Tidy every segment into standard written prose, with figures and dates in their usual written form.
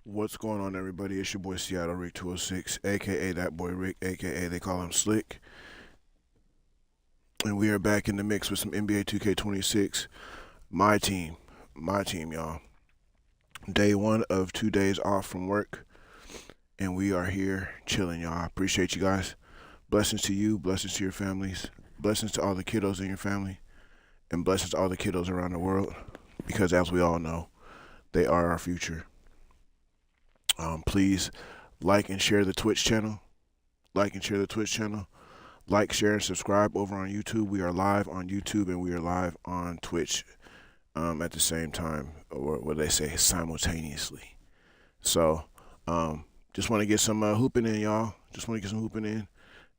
What's going on, everybody? It's your boy Seattle Rick 206, aka that boy Rick, aka they call him Slick, and we are back in the mix with some NBA 2K26. My team, y'all. Day one of 2 days off from work, and we are here chilling, y'all. I appreciate you guys. Blessings to you, blessings to your families, blessings to all the kiddos in your family, and blessings to all the kiddos around the world, because as we all know, they are our future. Please like and share the Twitch channel. Like, share, and subscribe over on YouTube. We are live on YouTube and we are live on Twitch at the same time, or what they say, simultaneously. So, just want to get some hooping in, y'all. Just want to get some hooping in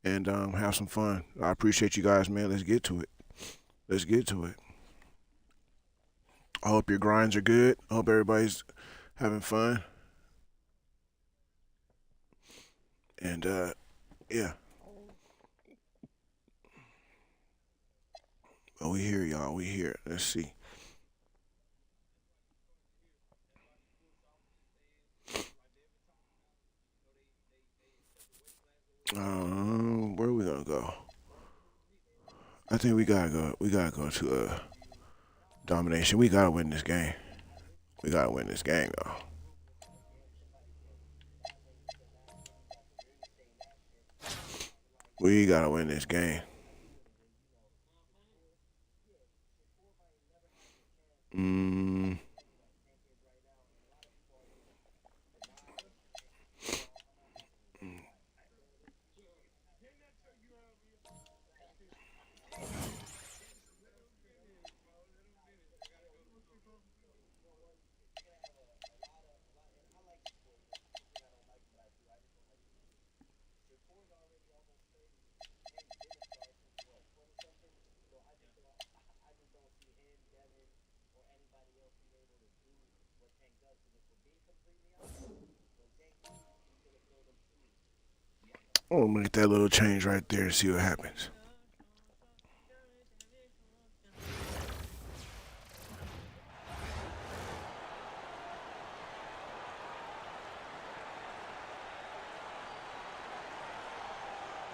and have some fun. I appreciate you guys, man. Let's get to it. I hope your grinds are good. I hope everybody's having fun. And, yeah. Oh, we here, y'all. We here. Let's see. Where are we gonna go? I think we gotta go. We gotta go to domination. We gotta win this game. We gotta win this game, though. We gotta win this game. Oh, make that little change right there and see what happens.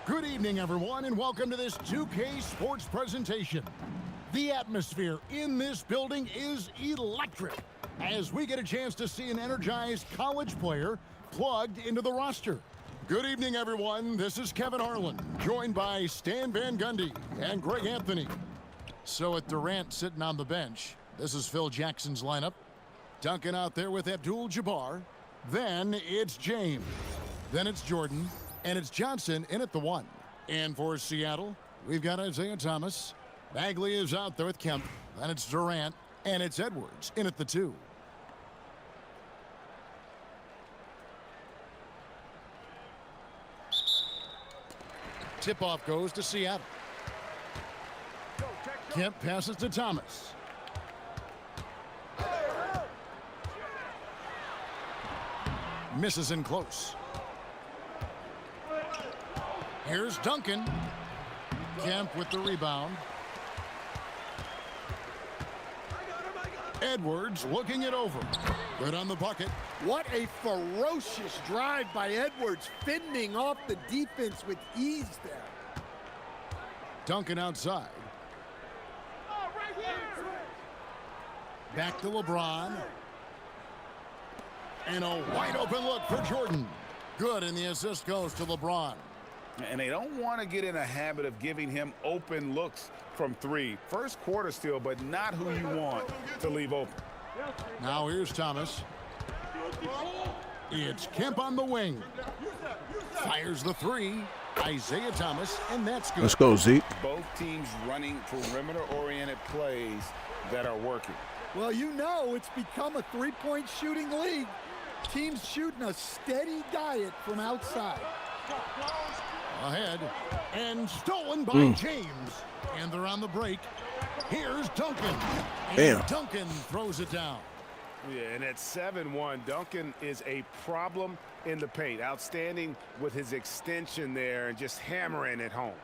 Good evening, everyone, and welcome to this 2K Sports presentation. The atmosphere in this building is electric as we get a chance to see an energized college player plugged into the roster. Good evening, everyone. This is Kevin Harlan, joined by Stan Van Gundy and Greg Anthony. So with Durant sitting on the bench, this is Phil Jackson's lineup. Duncan out there with Abdul-Jabbar. Then it's James. Then it's Jordan. And it's Johnson in at the 1. And for Seattle, we've got Isaiah Thomas. Bagley is out there with Kemp. Then it's Durant. And it's Edwards in at the 2. Tip-off goes to Seattle. Kemp passes to Thomas. Misses in close. Here's Duncan. Kemp with the rebound. Edwards looking it over. Good on the bucket. What a ferocious drive by Edwards, fending off the defense with ease there. Duncan outside. Back to LeBron. And a wide open look for Jordan. Good, and the assist goes to LeBron. And they don't want to get in a habit of giving him open looks from 3. First quarter still, but not who you want to leave open. Now here's Thomas. It's Kemp on the wing. Fires the 3. Isaiah Thomas, and that's good. Let's go, Zeke. Both teams running perimeter-oriented plays that are working. Well, you know it's become a three-point shooting league. Teams shooting a steady diet from outside. Ahead, and stolen by James. And they're on the break. Here's Duncan. And Damn. Duncan throws it down. Yeah, and at 7-1, Duncan is a problem in the paint. Outstanding with his extension there and just hammering it home.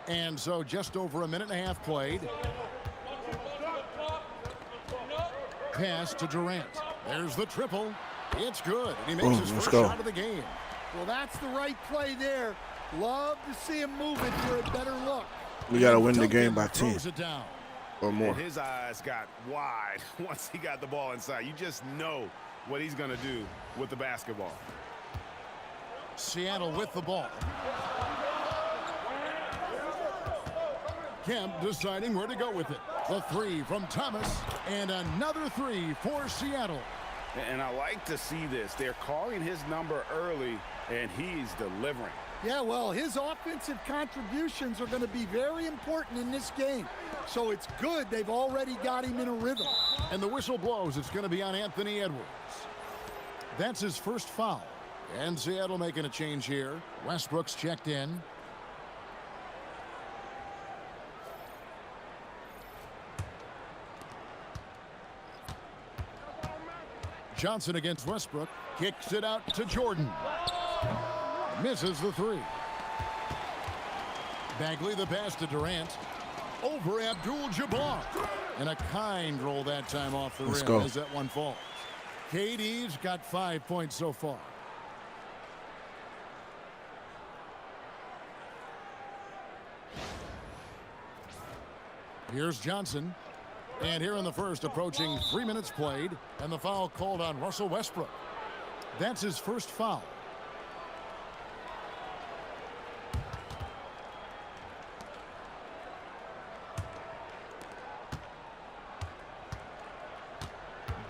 And so just over a minute and a half played. pass to Durant. There's the triple. It's good. And he makes his first go. shot of the game. Well, that's the right play there. Love to see him move it for a better look. We got to win the Duncan game by 10 throws it down. or more. And his eyes got wide once he got the ball inside. You just know what he's going to do with the basketball. Seattle with the ball. Kemp deciding where to go with it. The three from Thomas, and another three for Seattle. And I like to see this. They're calling his number early, and he's delivering. Yeah, well, his offensive contributions are going to be very important in this game. So it's good they've already got him in a rhythm. And the whistle blows. It's going to be on Anthony Edwards. That's his first foul. And Seattle making a change here. Westbrook's checked in. Johnson against Westbrook. Kicks it out to Jordan. Misses the three. Bagley the pass to Durant. Over Abdul-Jabbar. And a kind roll that time off the rim as that one falls. KD's got 5 points so far. Here's Johnson. And here in the first, approaching 3 minutes played, and the foul called on Russell Westbrook. That's his first foul.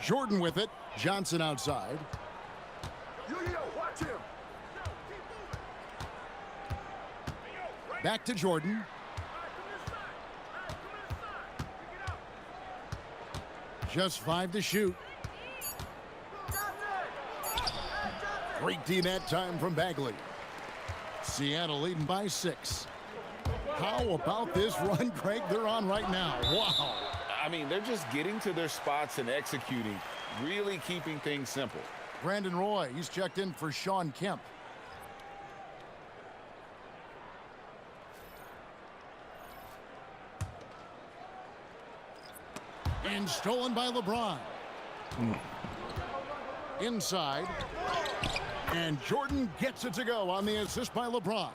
Jordan with it. Johnson outside. Watch him. Back to Jordan. Just 5 to shoot. Great D that time from Bagley. Seattle leading by 6. How about this run, Craig, they're on right now? Wow. I mean, they're just getting to their spots and executing, really keeping things simple. Brandon Roy, he's checked in for Sean Kemp. And stolen by LeBron. Inside. And Jordan gets it to go on the assist by LeBron.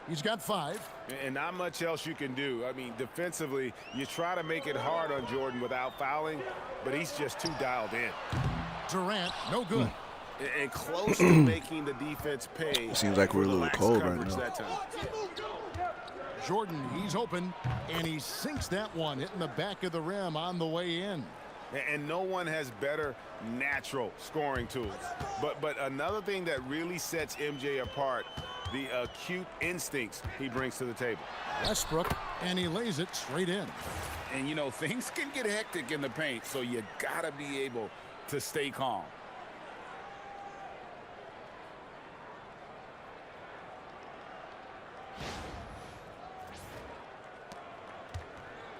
He's got 5. And not much else you can do. I mean, defensively, you try to make it hard on Jordan without fouling, but he's just too dialed in. Durant, no good. And close to making the defense pay. It seems like we're a little cold right now. That time. Jordan, he's open, and he sinks that one, hitting the back of the rim on the way in. And no one has better natural scoring tools. But another thing that really sets MJ apart, the acute instincts he brings to the table. Westbrook, and he lays it straight in. And, you know, things can get hectic in the paint, so you got to be able to stay calm.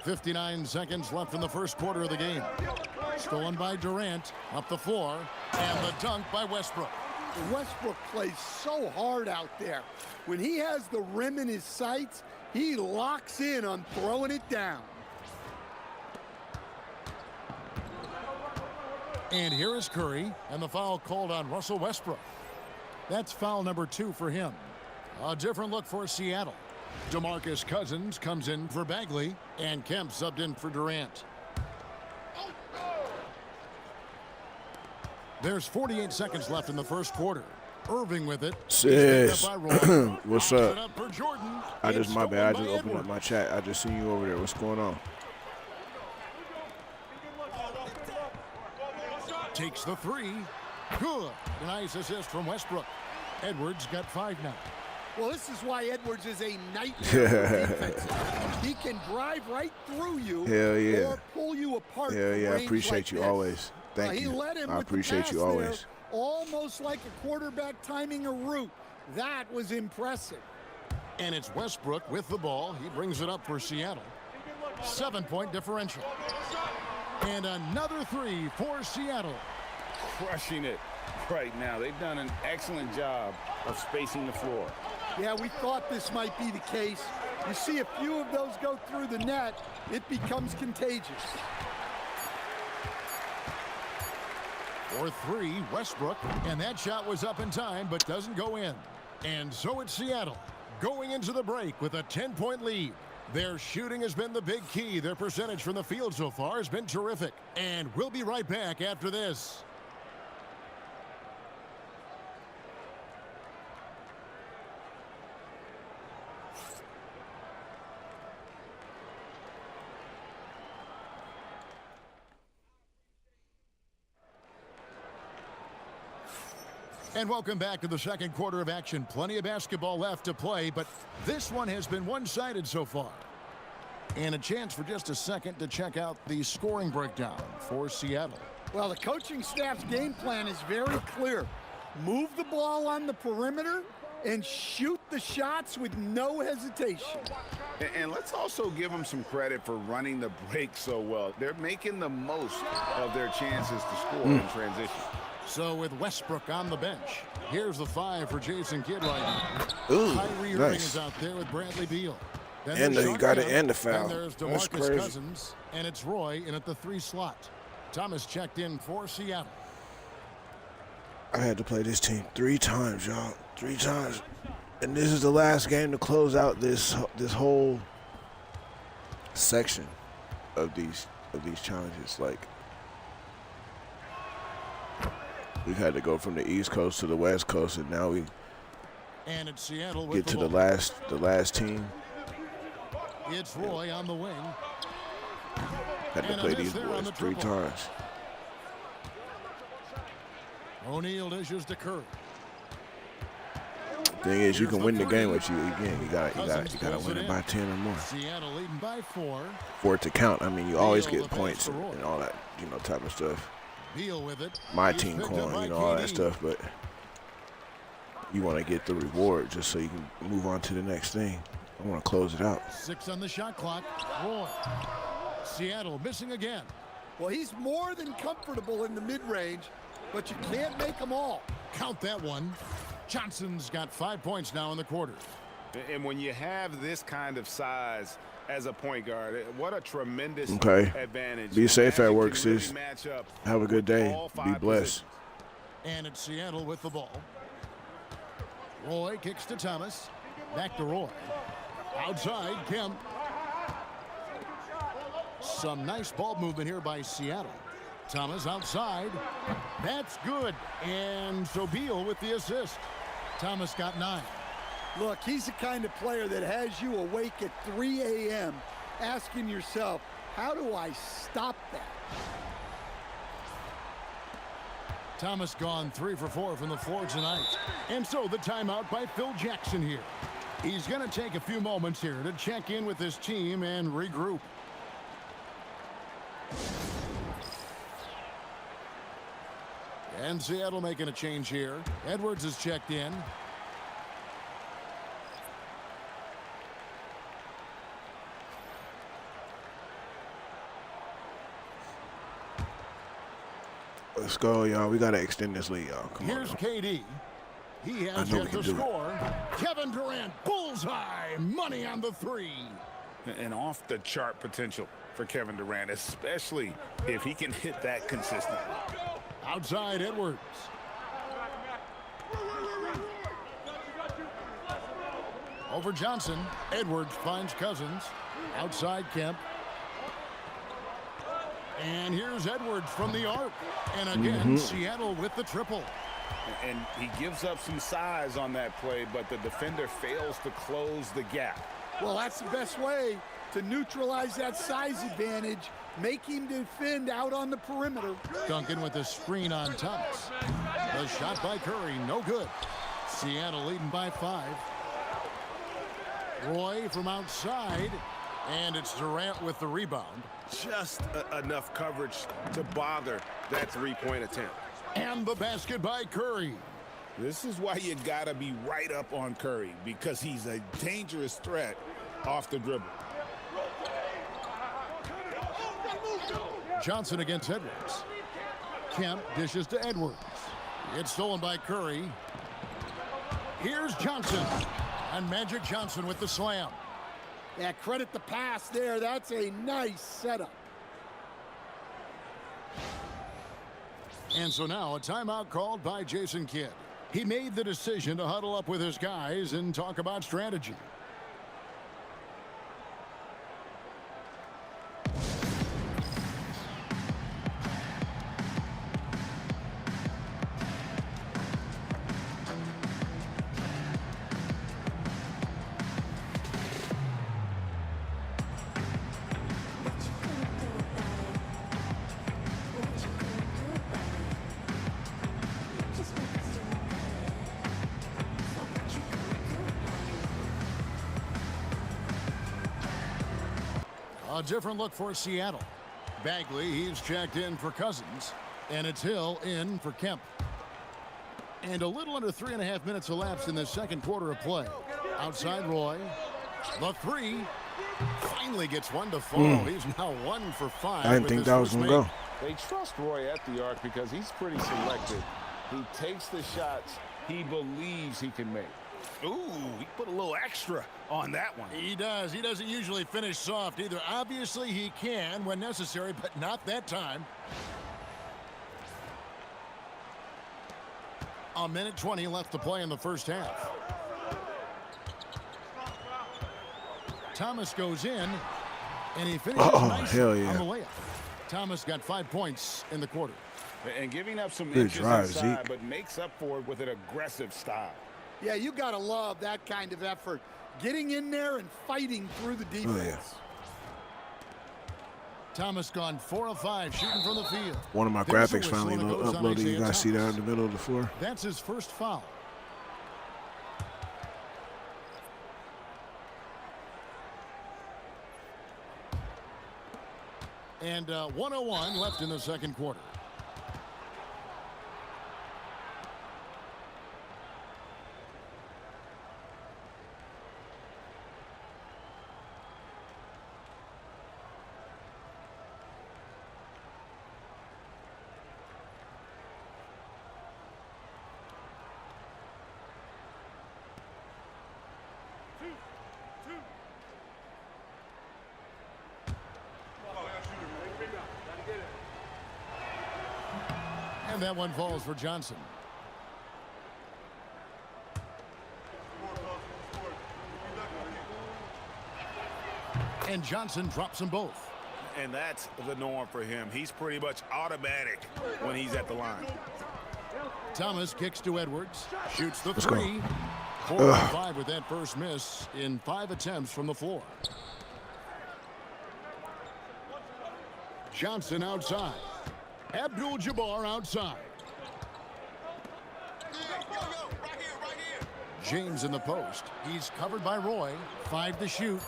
.59 seconds left in the first quarter of the game. Stolen by Durant, up the floor, and the dunk by Westbrook. Westbrook plays so hard out there. When he has the rim in his sights, he locks in on throwing it down. And here is Curry, and the foul called on Russell Westbrook. That's foul number 2 for him. A different look for Seattle. DeMarcus Cousins comes in for Bagley, and Kemp subbed in for Durant. There's 48 seconds left in the first quarter. Irving with it. Sis, what's up? I It's just, my bad, I stolen just by opened up Edwards. my chat. I just seen you over there. What's going on? Takes the 3. Good. Nice assist from Westbrook. Edwards got 5 now. Well, this is why Edwards is a nightmare for defense. He can drive right through you Hell yeah. or pull you apart. Hell from yeah, I range appreciate like you this. always. Thank He you. led him I with the appreciate pass you there, always. almost like a quarterback timing a route. That was impressive. And it's Westbrook with the ball. He brings it up for Seattle. 7-point differential. And another 3 for Seattle. Crushing it right now. They've done an excellent job of spacing the floor. Yeah, we thought this might be the case. You see a few of those go through the net, it becomes contagious. For three, Westbrook. And that shot was up in time, but doesn't go in. And so it's Seattle going into the break with a 10-point lead. Their shooting has been the big key. Their percentage from the field so far has been terrific. And we'll be right back after this. And welcome back to the second quarter of action. Plenty of basketball left to play, but this one has been one-sided so far. And a chance for just a second to check out the scoring breakdown for Seattle. Well, the coaching staff's game plan is very clear. Move the ball on the perimeter and shoot the shots with no hesitation. And let's also give them some credit for running the break so well. They're making the most of their chances to score in transition. So with Westbrook on the bench, here's the 5 for Jason Kidd right now. Ooh, Kyrie Irving nice. is out there with Bradley Beal. Then And there's he Sean got it Kemp, and the foul. And there's That's DeMarcus crazy. Cousins, and it's Roy in at the 3 slot. Thomas checked in for Seattle. I had to play this team 3 times, y'all. 3 times. And this is the last game to close out this whole section of these challenges. Like, we've had to go from the East Coast to the West Coast, and now we And it's Seattle with get to the the ball. last team. It's Roy on the wing. Had to And a play miss these there on boys the 3 triple. times. O'Neal dishes to Curry. Thing is, you Here's can the win the three. game with you again. You gotta Cousins pulls win it it in. by 10 or more Seattle leading by 4. for it to count. I mean, you always Beal get the pass points to Roy. and all that, type of stuff. Beal with it. My He's team picked up coin, by all that KD. stuff, but you want to get the reward just so you can move on to the next thing. I want to close it out. 6 on the shot clock. Roy. Seattle missing again. Well, he's more than comfortable in the mid-range, but you can't make them all. Count that one. Johnson's got 5 points now in the quarter. And when you have this kind of size as a point guard, what a tremendous Okay. advantage. Be safe at Magic work, can really sis. match up Have a good with day. all Be 5 blessed. positions. And it's Seattle with the ball. Roy kicks to Thomas. Back to Roy. Outside, Kemp. Some nice ball movement here by Seattle. Thomas outside. That's good. And so Beal with the assist. Thomas got 9. Look, he's the kind of player that has you awake at 3 a.m. asking yourself, how do I stop that? Thomas gone 3 for 4 from the floor tonight. And so the timeout by Phil Jackson here. He's going to take a few moments here to check in with his team and regroup. And Seattle making a change here. Edwards is checked in. Let's go, y'all. We got to extend this lead, y'all. Come on. Here's KD. He has know yet we can to do it. score. Kevin Durant, bullseye, money on the 3. And off the chart potential for Kevin Durant, especially if he can hit that consistently. Outside Edwards. Over Johnson. Edwards finds Cousins. Outside Kemp. And here's Edwards from the arc. And again, Seattle with the triple. And he gives up some size on that play, but the defender fails to close the gap. Well, that's the best way to neutralize that size advantage. Make him defend out on the perimeter. Duncan with the screen on Thomas. The shot by Curry, no good. Seattle leading by 5. Roy from outside. And it's Durant with the rebound. Just enough coverage to bother that 3-point attempt. And the basket by Curry. This is why you gotta be right up on Curry, because he's a dangerous threat off the dribble. Johnson against Edwards. Kemp dishes to Edwards. It's stolen by Curry. Here's Johnson. And Magic Johnson with the slam. Yeah, credit the pass there. That's a nice setup. And so now a timeout called by Jason Kidd. He made the decision to huddle up with his guys and talk about strategy. A different look for Seattle. Bagley, he's checked in for Cousins. And it's Hill in for Kemp. And a little under 3.5 minutes elapsed in the second quarter of play. Outside Roy. The three. Finally gets one to fall. He's now 1 for 5. I didn't think that was going to go. They trust Roy at the arc because he's pretty selective. He takes the shots he believes he can make. Ooh, he put a little extra on that one. He does. He doesn't usually finish soft either. Obviously, he can when necessary, but not that time. A minute 20 left to play in the first half. Thomas goes in, and he finishes nicely on the layup. Thomas got 5 points in the quarter. And giving up some Good inches drive, inside, Zeke. but makes up for it with an aggressive style. Yeah, you got to love that kind of effort. Getting in there and fighting through the defense. Thomas gone 4 of 5 shooting from the field. One of my There's a graphics whistle, finally and it goes on uploaded. You Isaiah guys see that Thomas. in the middle of the floor? That's his first foul. And 1:01 left in the second quarter. And that one falls for Johnson. And Johnson drops them both. And that's the norm for him. He's pretty much automatic when he's at the line. Thomas kicks to Edwards. Shoots the Let's go. three. 4 of 5 with that first miss in 5 attempts from the floor. Johnson outside. Abdul-Jabbar outside. James in the post. He's covered by Roy. 5 to shoot.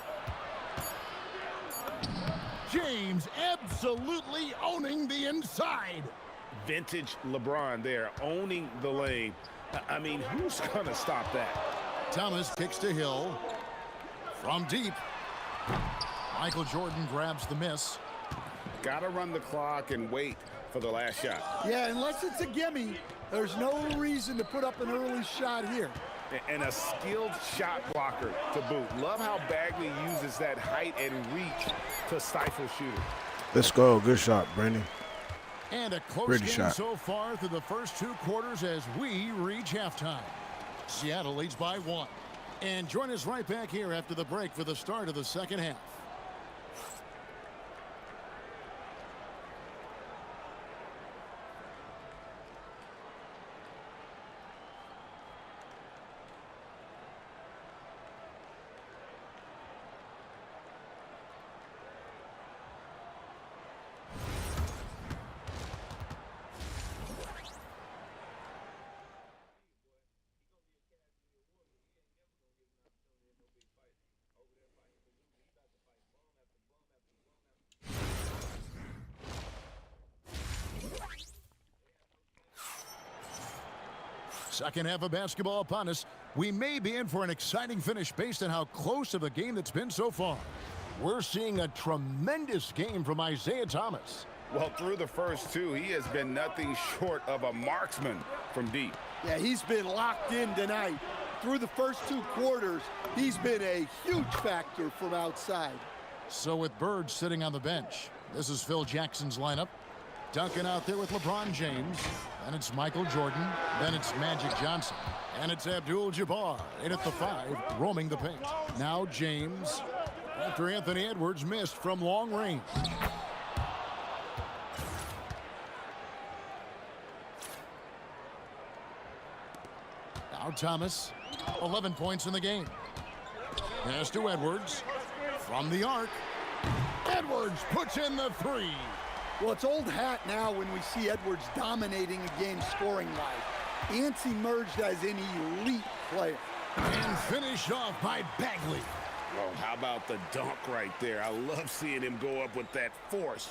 James absolutely owning the inside. Vintage LeBron there, owning the lane. I mean, who's going to stop that? Thomas kicks to Hill. From deep. Michael Jordan grabs the miss. Got to run the clock and wait for the last shot. Yeah, unless it's a gimme, there's no reason to put up an early shot here. And a skilled shot blocker to boot. Love how Bagley uses that height and reach to stifle shooters. Let's go. Good shot, Brandon. And a close Pretty game shot. so far through the first 2 quarters as we reach halftime. Seattle leads by 1. And join us right back here after the break for the start of the second half. Second half of basketball upon us. We may be in for an exciting finish based on how close of a game that's been so far. We're seeing a tremendous game from Isaiah Thomas. Well, through the first 2, he has been nothing short of a marksman from deep. Yeah, he's been locked in tonight. Through the first 2 quarters, he's been a huge factor from outside. So with Bird sitting on the bench, this is Phil Jackson's lineup. Duncan out there with LeBron James. And it's Michael Jordan. Then it's Magic Johnson. And it's Abdul-Jabbar in at the 5, roaming the paint. Now James, after Anthony Edwards missed from long range. Now Thomas, 11 points in the game. Pass to Edwards. From the arc. Edwards puts in the 3. Well, it's old hat now when we see Edwards dominating a game scoring-wise. Ants emerged as an elite player. And finished off by Bagley. Oh, how about the dunk right there? I love seeing him go up with that force.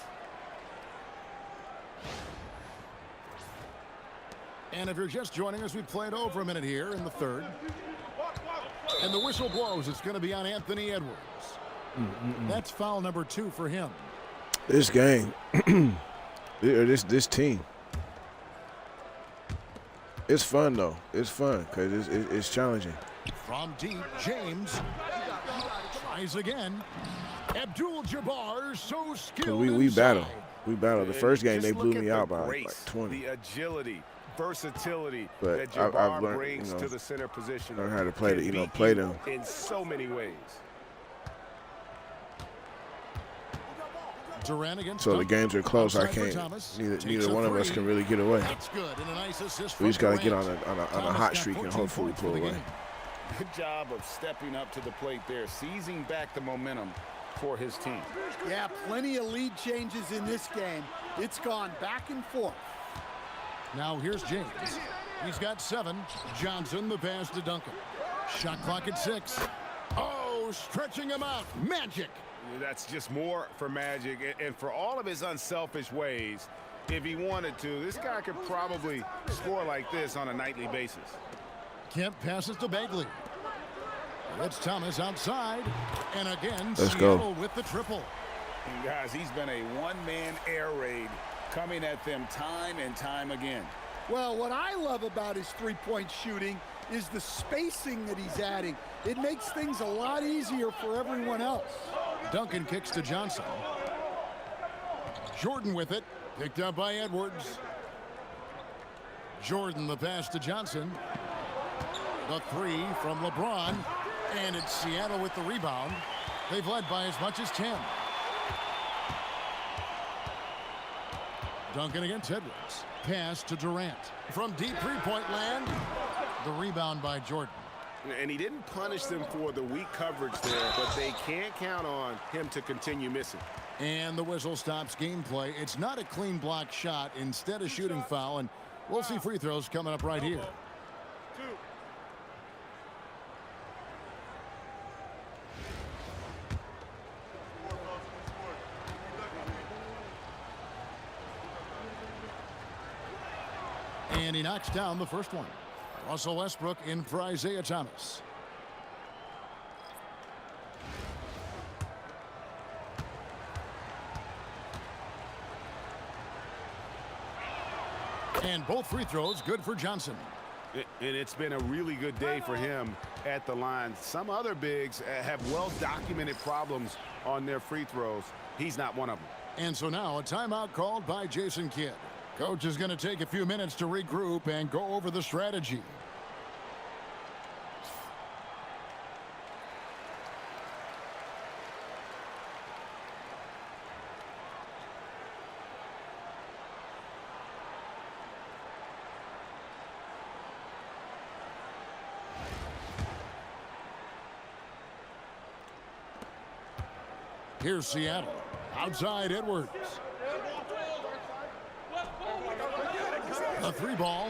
And if you're just joining us, we've played over a minute here in the 3rd. And the whistle blows. It's going to be on Anthony Edwards. That's foul number 2 for him. This game, this team, it's fun though. It's fun because it's challenging. From deep, James tries again. Abdul-Jabbar, so skilled. We battle. We battle. The first game Just they blew look me at out the by grace, like 20. The agility, versatility But that I've Jabbar learned, brings you know, to the center position. learn how to play can beat play you them. in so many ways. Durant against So the Duncan. games are close. I Outside for can't. Thomas. Neither Takes a one of us 3. can really get away. That's good. And a nice assist We just got to get Durant. on a Thomas hot got streak and 14 hopefully points for pull the away. game. Good job of stepping up to the plate there, seizing back the momentum for his team. Yeah, plenty of lead changes in this game. It's gone back and forth. Now here's James. He's got 7. Johnson, the pass to Duncan. Shot clock at 6. Oh, stretching him out. Magic. That's just more for Magic. And for all of his unselfish ways, if he wanted to, this guy could probably score like this on a nightly basis. Kemp passes to Bagley. It's Thomas outside. And again, Let's Seattle go. with the triple. And guys, he's been a one-man air raid coming at them time and time again. Well, what I love about his three-point shooting is the spacing that he's adding. It makes things a lot easier for everyone else. Duncan kicks to Johnson. Jordan with it. Picked up by Edwards. Jordan the pass to Johnson. The 3 from LeBron. And it's Seattle with the rebound. They've led by as much as 10. Duncan against Edwards. Pass to Durant. From deep three-point land. The rebound by Jordan. And he didn't punish them for the weak coverage there, but they can't count on him to continue missing. And the whistle stops gameplay. It's not a clean block shot. Instead, a shooting foul. And we'll see free throws coming up right here. And he knocks down the first one. Russell Westbrook in for Isaiah Thomas. And both free throws good for Johnson. And it's been a really good day for him at the line. Some other bigs have well-documented problems on their free throws. He's not one of them. And so now a timeout called by Jason Kidd. Coach is going to take a few minutes to regroup and go over the strategy. Here's Seattle. Outside Edwards. The 3 ball.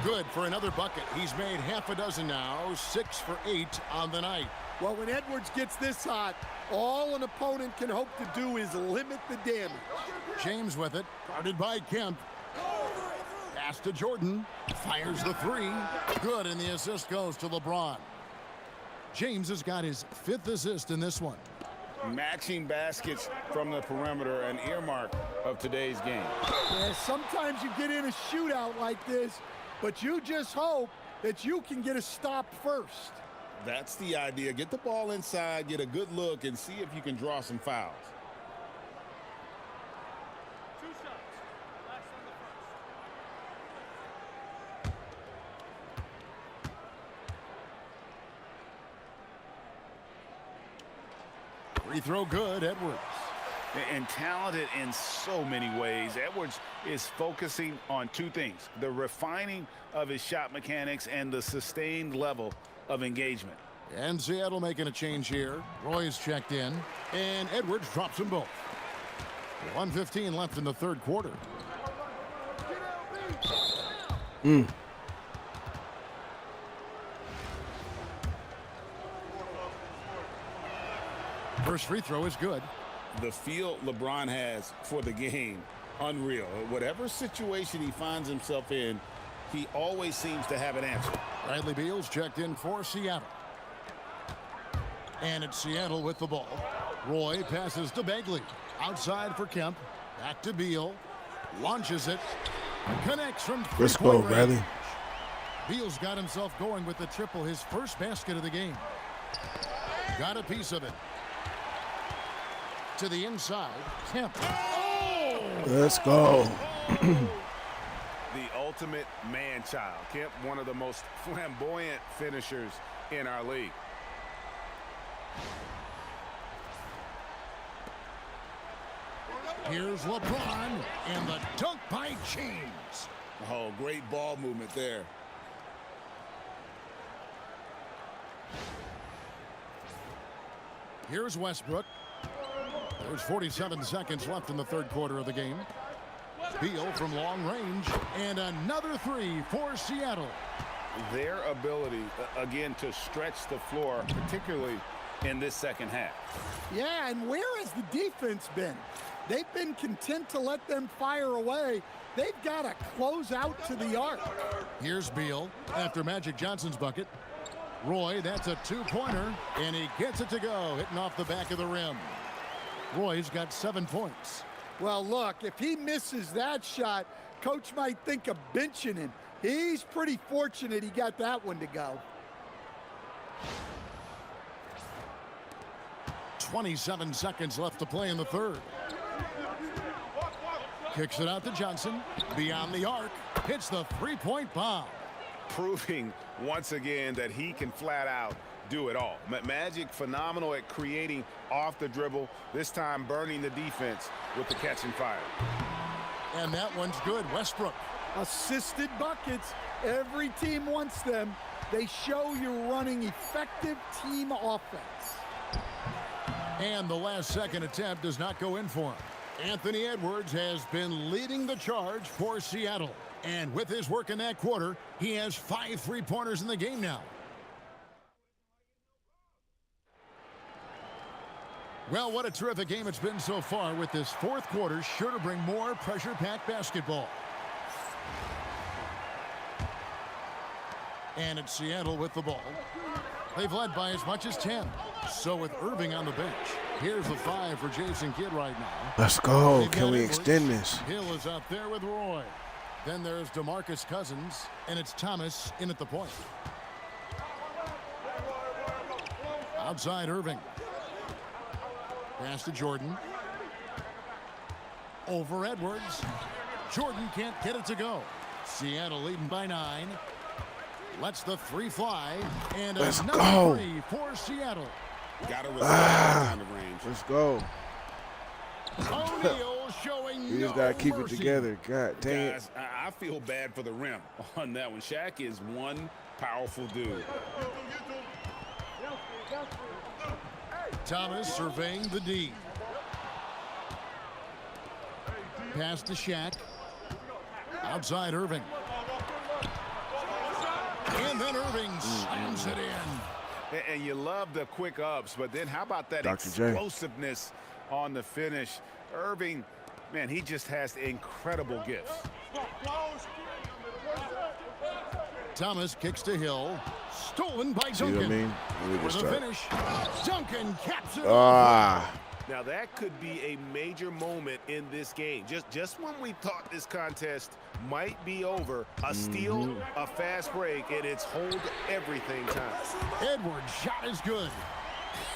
Good for another bucket. He's made half a dozen now. 6 for 8 on the night. Well, when Edwards gets this hot, all an opponent can hope to do is limit the damage. James with it. Guarded by Kemp. Pass to Jordan. Fires the 3. Good, and the assist goes to LeBron. James has got his 5th assist in this one. Matching baskets from the perimeter, an earmark of today's game. Yeah, sometimes you get in a shootout like this, but you just hope that you can get a stop first. That's the idea. Get the ball inside, get a good look, and see if you can draw some fouls. Free throw good, Edwards. And talented in so many ways. Edwards is focusing on two things: the refining of his shot mechanics and the sustained level of engagement. And Seattle making a change here. Roy's checked in, and Edwards drops them both. 1:15 left in the third quarter. First free throw is good. The feel LeBron has for the game, unreal. Whatever situation he finds himself in, he always seems to have an answer. Bradley Beal's checked in for Seattle. And it's Seattle with the ball. Roy passes to Bagley. Outside for Kemp. Back to Beal. Launches it. Connects from three-point Let's go, range. Bradley. Beal's got himself going with the triple, his first basket of the game. Got a piece of it. To the inside, Kemp. Oh! Let's go. The ultimate man-child. Kemp, one of the most flamboyant finishers in our league. Here's LeBron, and the dunk by James. Oh, great ball movement there. Here's Westbrook. There's 47 seconds left in the third quarter of the game. Beal from long range, and another three for Seattle. Their ability, again, to stretch the floor, particularly in this second half. Yeah, and where has the defense been? They've been content to let them fire away. They've got to close out to the arc. Here's Beal after Magic Johnson's bucket. Roy, that's a two-pointer, and he gets it to go, hitting off the back of the rim. Roy's got 7 points. Well, look, if he misses that shot, coach might think of benching him. He's pretty fortunate he got that one to go. 27 seconds left to play in the third. Kicks it out to Johnson. Beyond the arc. Hits the three-point bomb. Proving once again that he can flat out do it all. Magic phenomenal at creating off the dribble, this time burning the defense with the catch and fire. And that one's good. Westbrook. Assisted buckets. Every team wants them. They show you're running effective team offense. And the last second attempt does not go in for him. Anthony Edwards has been leading the charge for Seattle. And with his work in that quarter, he has 5 three-pointers in the game now. Well, what a terrific game it's been so far, with this fourth quarter sure to bring more pressure-packed basketball. And it's Seattle with the ball. They've led by as much as 10. So with Irving on the bench, here's the 5 for Jason Kidd right now. Let's go. They've Can got we Edwards. extend this? Hill is out there with Roy. Then there's DeMarcus Cousins, and it's Thomas in at the point. Outside Irving. Pass to Jordan. Over Edwards. Jordan can't get it to go. Seattle leading by 9. Lets the 3 fly. And Let's another go. 3 for Seattle. Got to respect that kind of range. Let's go. O'Neal showing We just no got to keep it mercy. together. God dang it. Guys, I feel bad for the rim on that one. Shaq is one powerful dude. Thomas surveying the D. Pass to Shaq. Outside Irving. And then Irving slams it in. And you love the quick ups, but then how about that Dr. J. explosiveness on the finish? Irving, man, he just has incredible gifts. Thomas kicks to Hill. Stolen by See what I Duncan. mean? Let me For just the start. finish, Duncan caps it. Ah. Now that could be a major moment in this game. Just when we thought this contest might be over, a steal, a fast break, and it's hold everything time. Edwards' shot is good.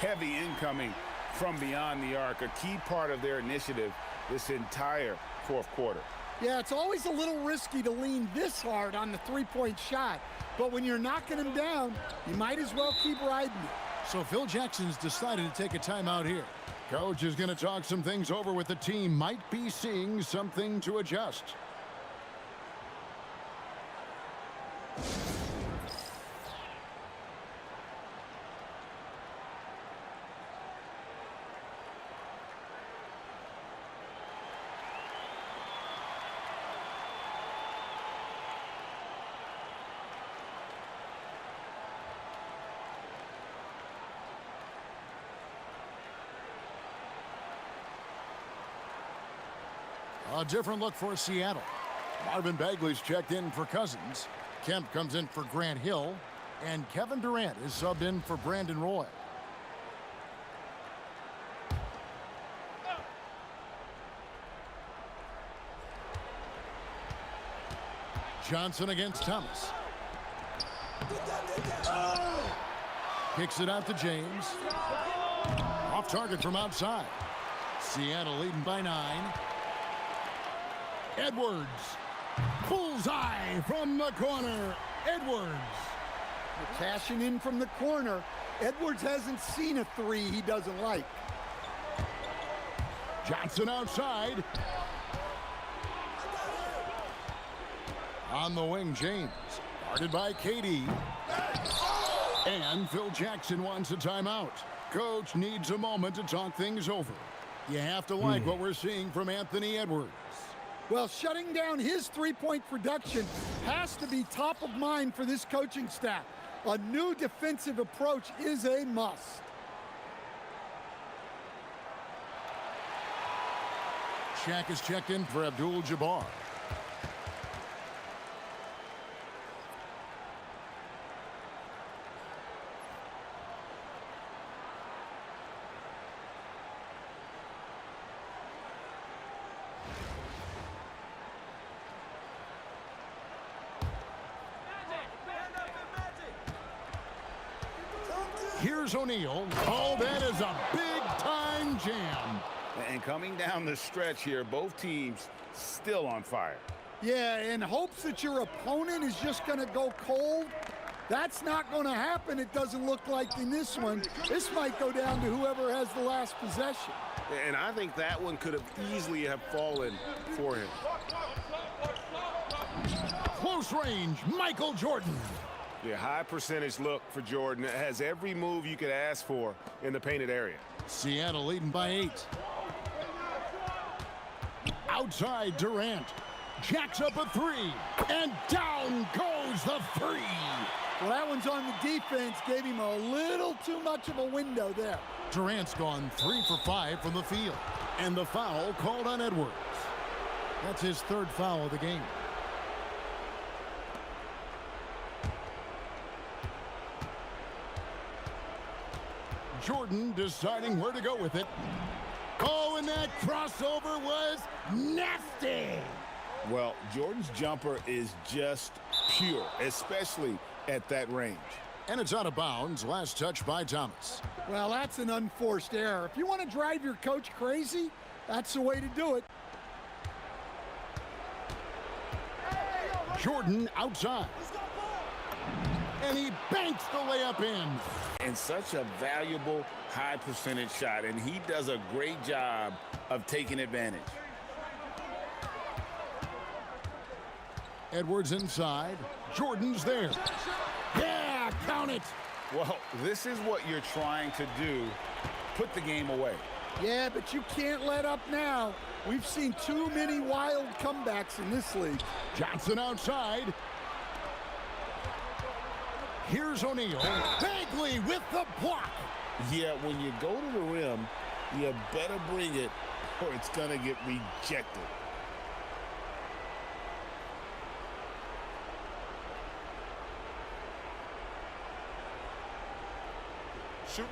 Heavy incoming from beyond the arc, a key part of their initiative this entire fourth quarter. Yeah, it's always a little risky to lean this hard on the three-point shot. But when you're knocking him down, you might as well keep riding it. So Phil Jackson's decided to take a timeout here. Coach is going to talk some things over with the team. Might be seeing something to adjust. A different look for Seattle. Marvin Bagley's checked in for Cousins. Kemp comes in for Grant Hill. And Kevin Durant is subbed in for Brandon Roy. Johnson against Thomas. Kicks it out to James. Off target from outside. Seattle leading by 9. Edwards. Bullseye from the corner. Edwards. Cashing in from the corner. Edwards hasn't seen a three he doesn't like. Johnson outside. On the wing, James. Guarded by KD. And Phil Jackson wants a timeout. Coach needs a moment to talk things over. You have to like what we're seeing from Anthony Edwards. Well, shutting down his three-point production has to be top of mind for this coaching staff. A new defensive approach is a must. Shaq is checked in for Abdul-Jabbar. Here's O'Neal. Oh, that is a big-time jam. And coming down the stretch here, both teams still on fire. Yeah, in hopes that your opponent is just going to go cold. That's not going to happen, it doesn't look like in this one. This might go down to whoever has the last possession. And I think that one could have easily have fallen for him. Close range, Michael Jordan. Yeah, high percentage look for Jordan. It has every move you could ask for in the painted area. Seattle leading by 8. Outside, Durant. Jacks up a 3. And down goes the 3. Well, that one's on the defense. Gave him a little too much of a window there. Durant's gone 3 for 5 from the field. And the foul called on Edwards. That's his 3rd foul of the game. Jordan deciding where to go with it. Oh, and that crossover was nasty. Well, Jordan's jumper is just pure, especially at that range. And it's out of bounds. Last touch by Thomas. Well, that's an unforced error. If you want to drive your coach crazy, that's the way to do it. Jordan outside. And he banks the layup in. And such a valuable high percentage shot, and he does a great job of taking advantage. Edwards inside. Jordan's there. Yeah, count it. Well, this is what you're trying to do. Put the game away. Yeah, but you can't let up now. We've seen too many wild comebacks in this league. Johnson outside. Here's O'Neal. Bagley with the block. Yeah, when you go to the rim, you better bring it or it's going to get rejected. Shoot.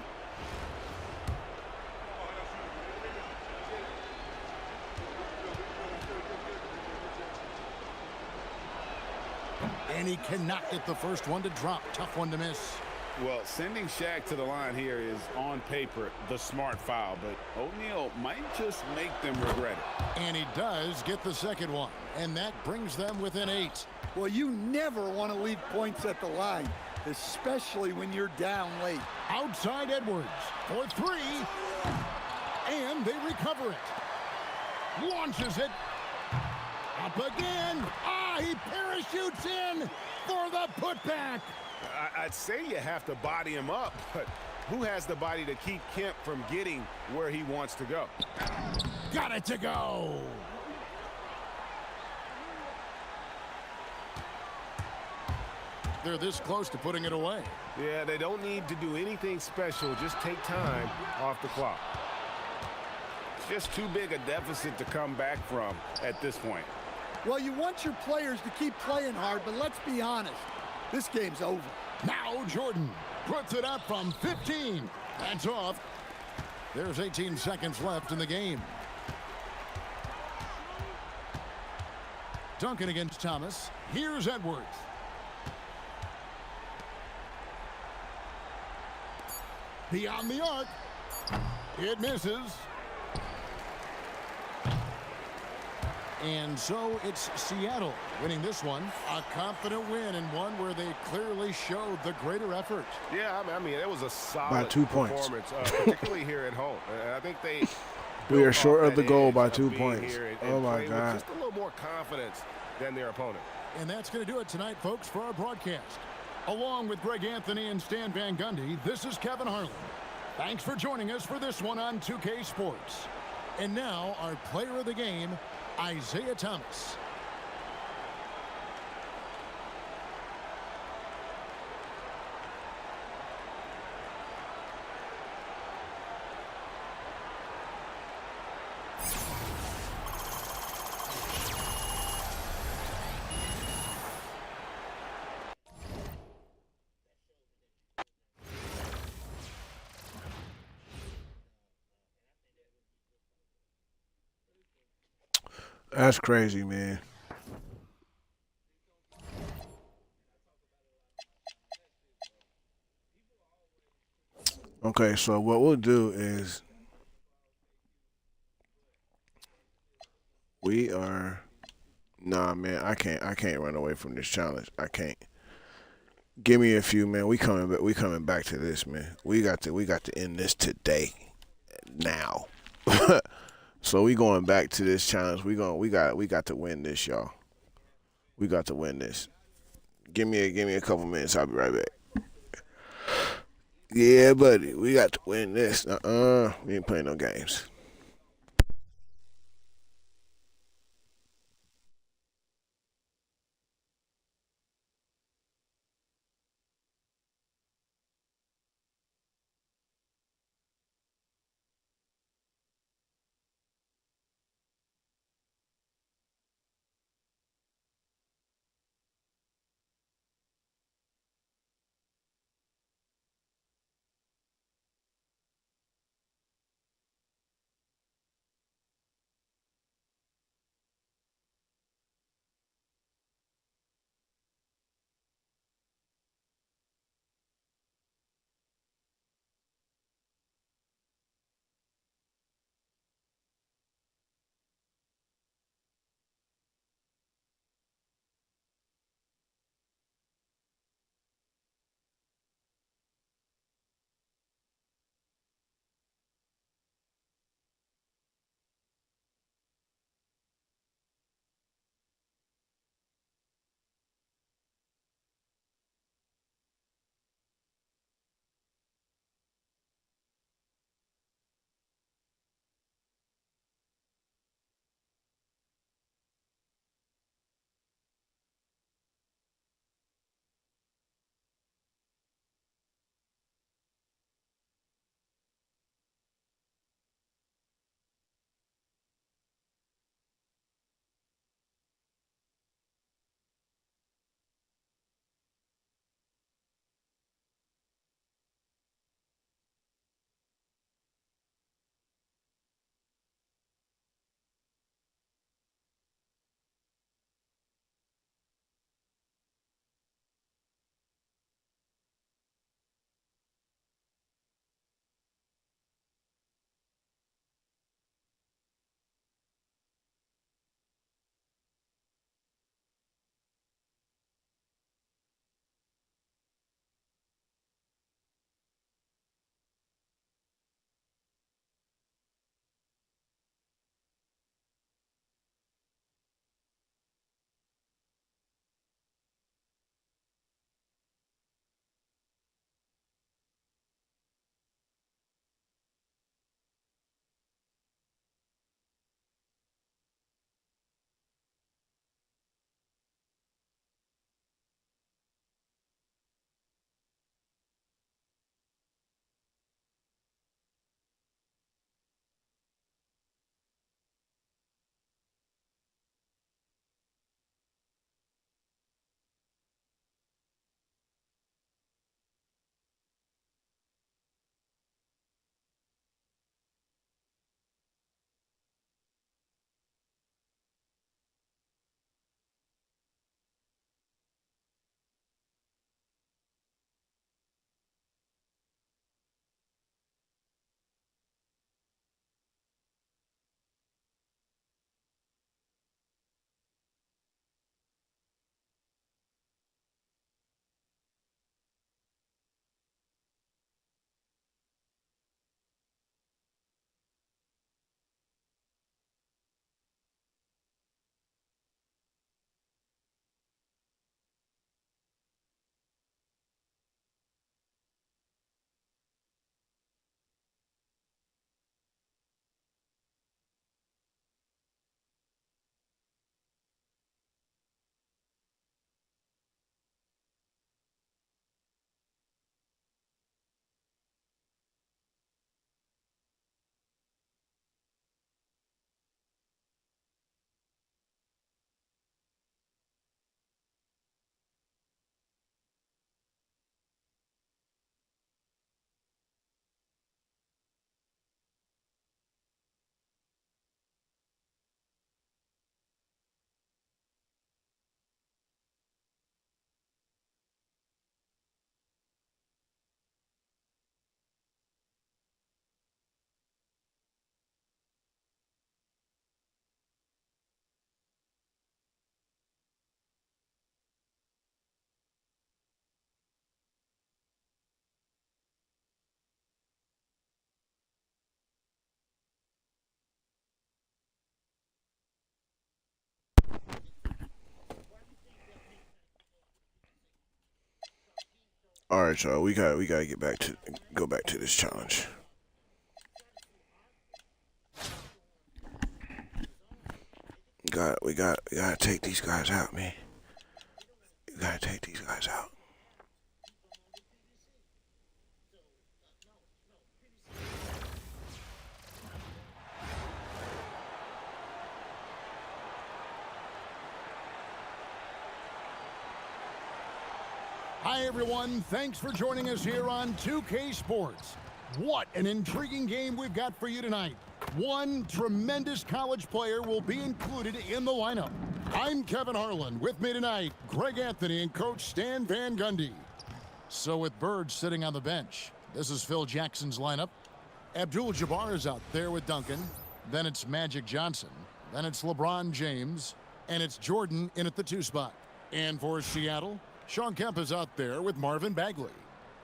And he cannot get the first one to drop. Tough one to miss. Well, sending Shaq to the line here is on paper the smart foul, but O'Neal might just make them regret it. And he does get the second one. And that brings them within 8. Well, you never want to leave points at the line. especially when you're down late. Outside Edwards for three. And they recover it. Launches it. Up again. He parachutes in for the putback. I'd say you have to body him up, but who has the body to keep Kemp from getting where he wants to go? Got it to go. They're this close to putting it away. Yeah, they don't need to do anything special. Just take time off the clock. Just too big a deficit to come back from at this point. Well, you want your players to keep playing hard, but let's be honest. This game's over. Now Jordan puts it up from 15. That's off. There's 18 seconds left in the game. Duncan against Thomas. Here's Edwards. Beyond the arc. It misses. And so it's Seattle winning this one. A confident win, and one where they clearly showed the greater effort. Yeah, I mean, it was a solid By 2 points. performance, particularly here at home. I think they We are short of the goal by edge 2 being points. here and Oh, my playing with God. just a little more confidence than their opponent. And that's going to do it tonight, folks, for our broadcast. Along with Greg Anthony and Stan Van Gundy, this is Kevin Harlan. Thanks for joining us for this one on 2K Sports. And now, our player of the game, Isaiah Thomas. That's crazy, man. Okay, so what we'll do is nah, man, I can't run away from this challenge. I can't. Give me a few, man. We coming back to this, man. We got to end this today. Now. So we going back to this challenge. We got to win this, y'all. We got to win this. Give me a couple minutes. I'll be right back. Yeah, buddy, we got to win this. We ain't playing no games. All right, y'all. We gotta go back to this challenge. We gotta take these guys out, man. We gotta take these guys out. Hi, everyone. Thanks for joining us here on 2K Sports. What an intriguing game we've got for you tonight. One tremendous college player will be included in the lineup. I'm Kevin Harlan. With me tonight, Greg Anthony and Coach Stan Van Gundy. So with Bird sitting on the bench, this is Phil Jackson's lineup. Abdul-Jabbar is out there with Duncan. Then it's Magic Johnson. Then it's LeBron James. And it's Jordan in at the 2 spot. And for Seattle, Sean Kemp is out there with Marvin Bagley.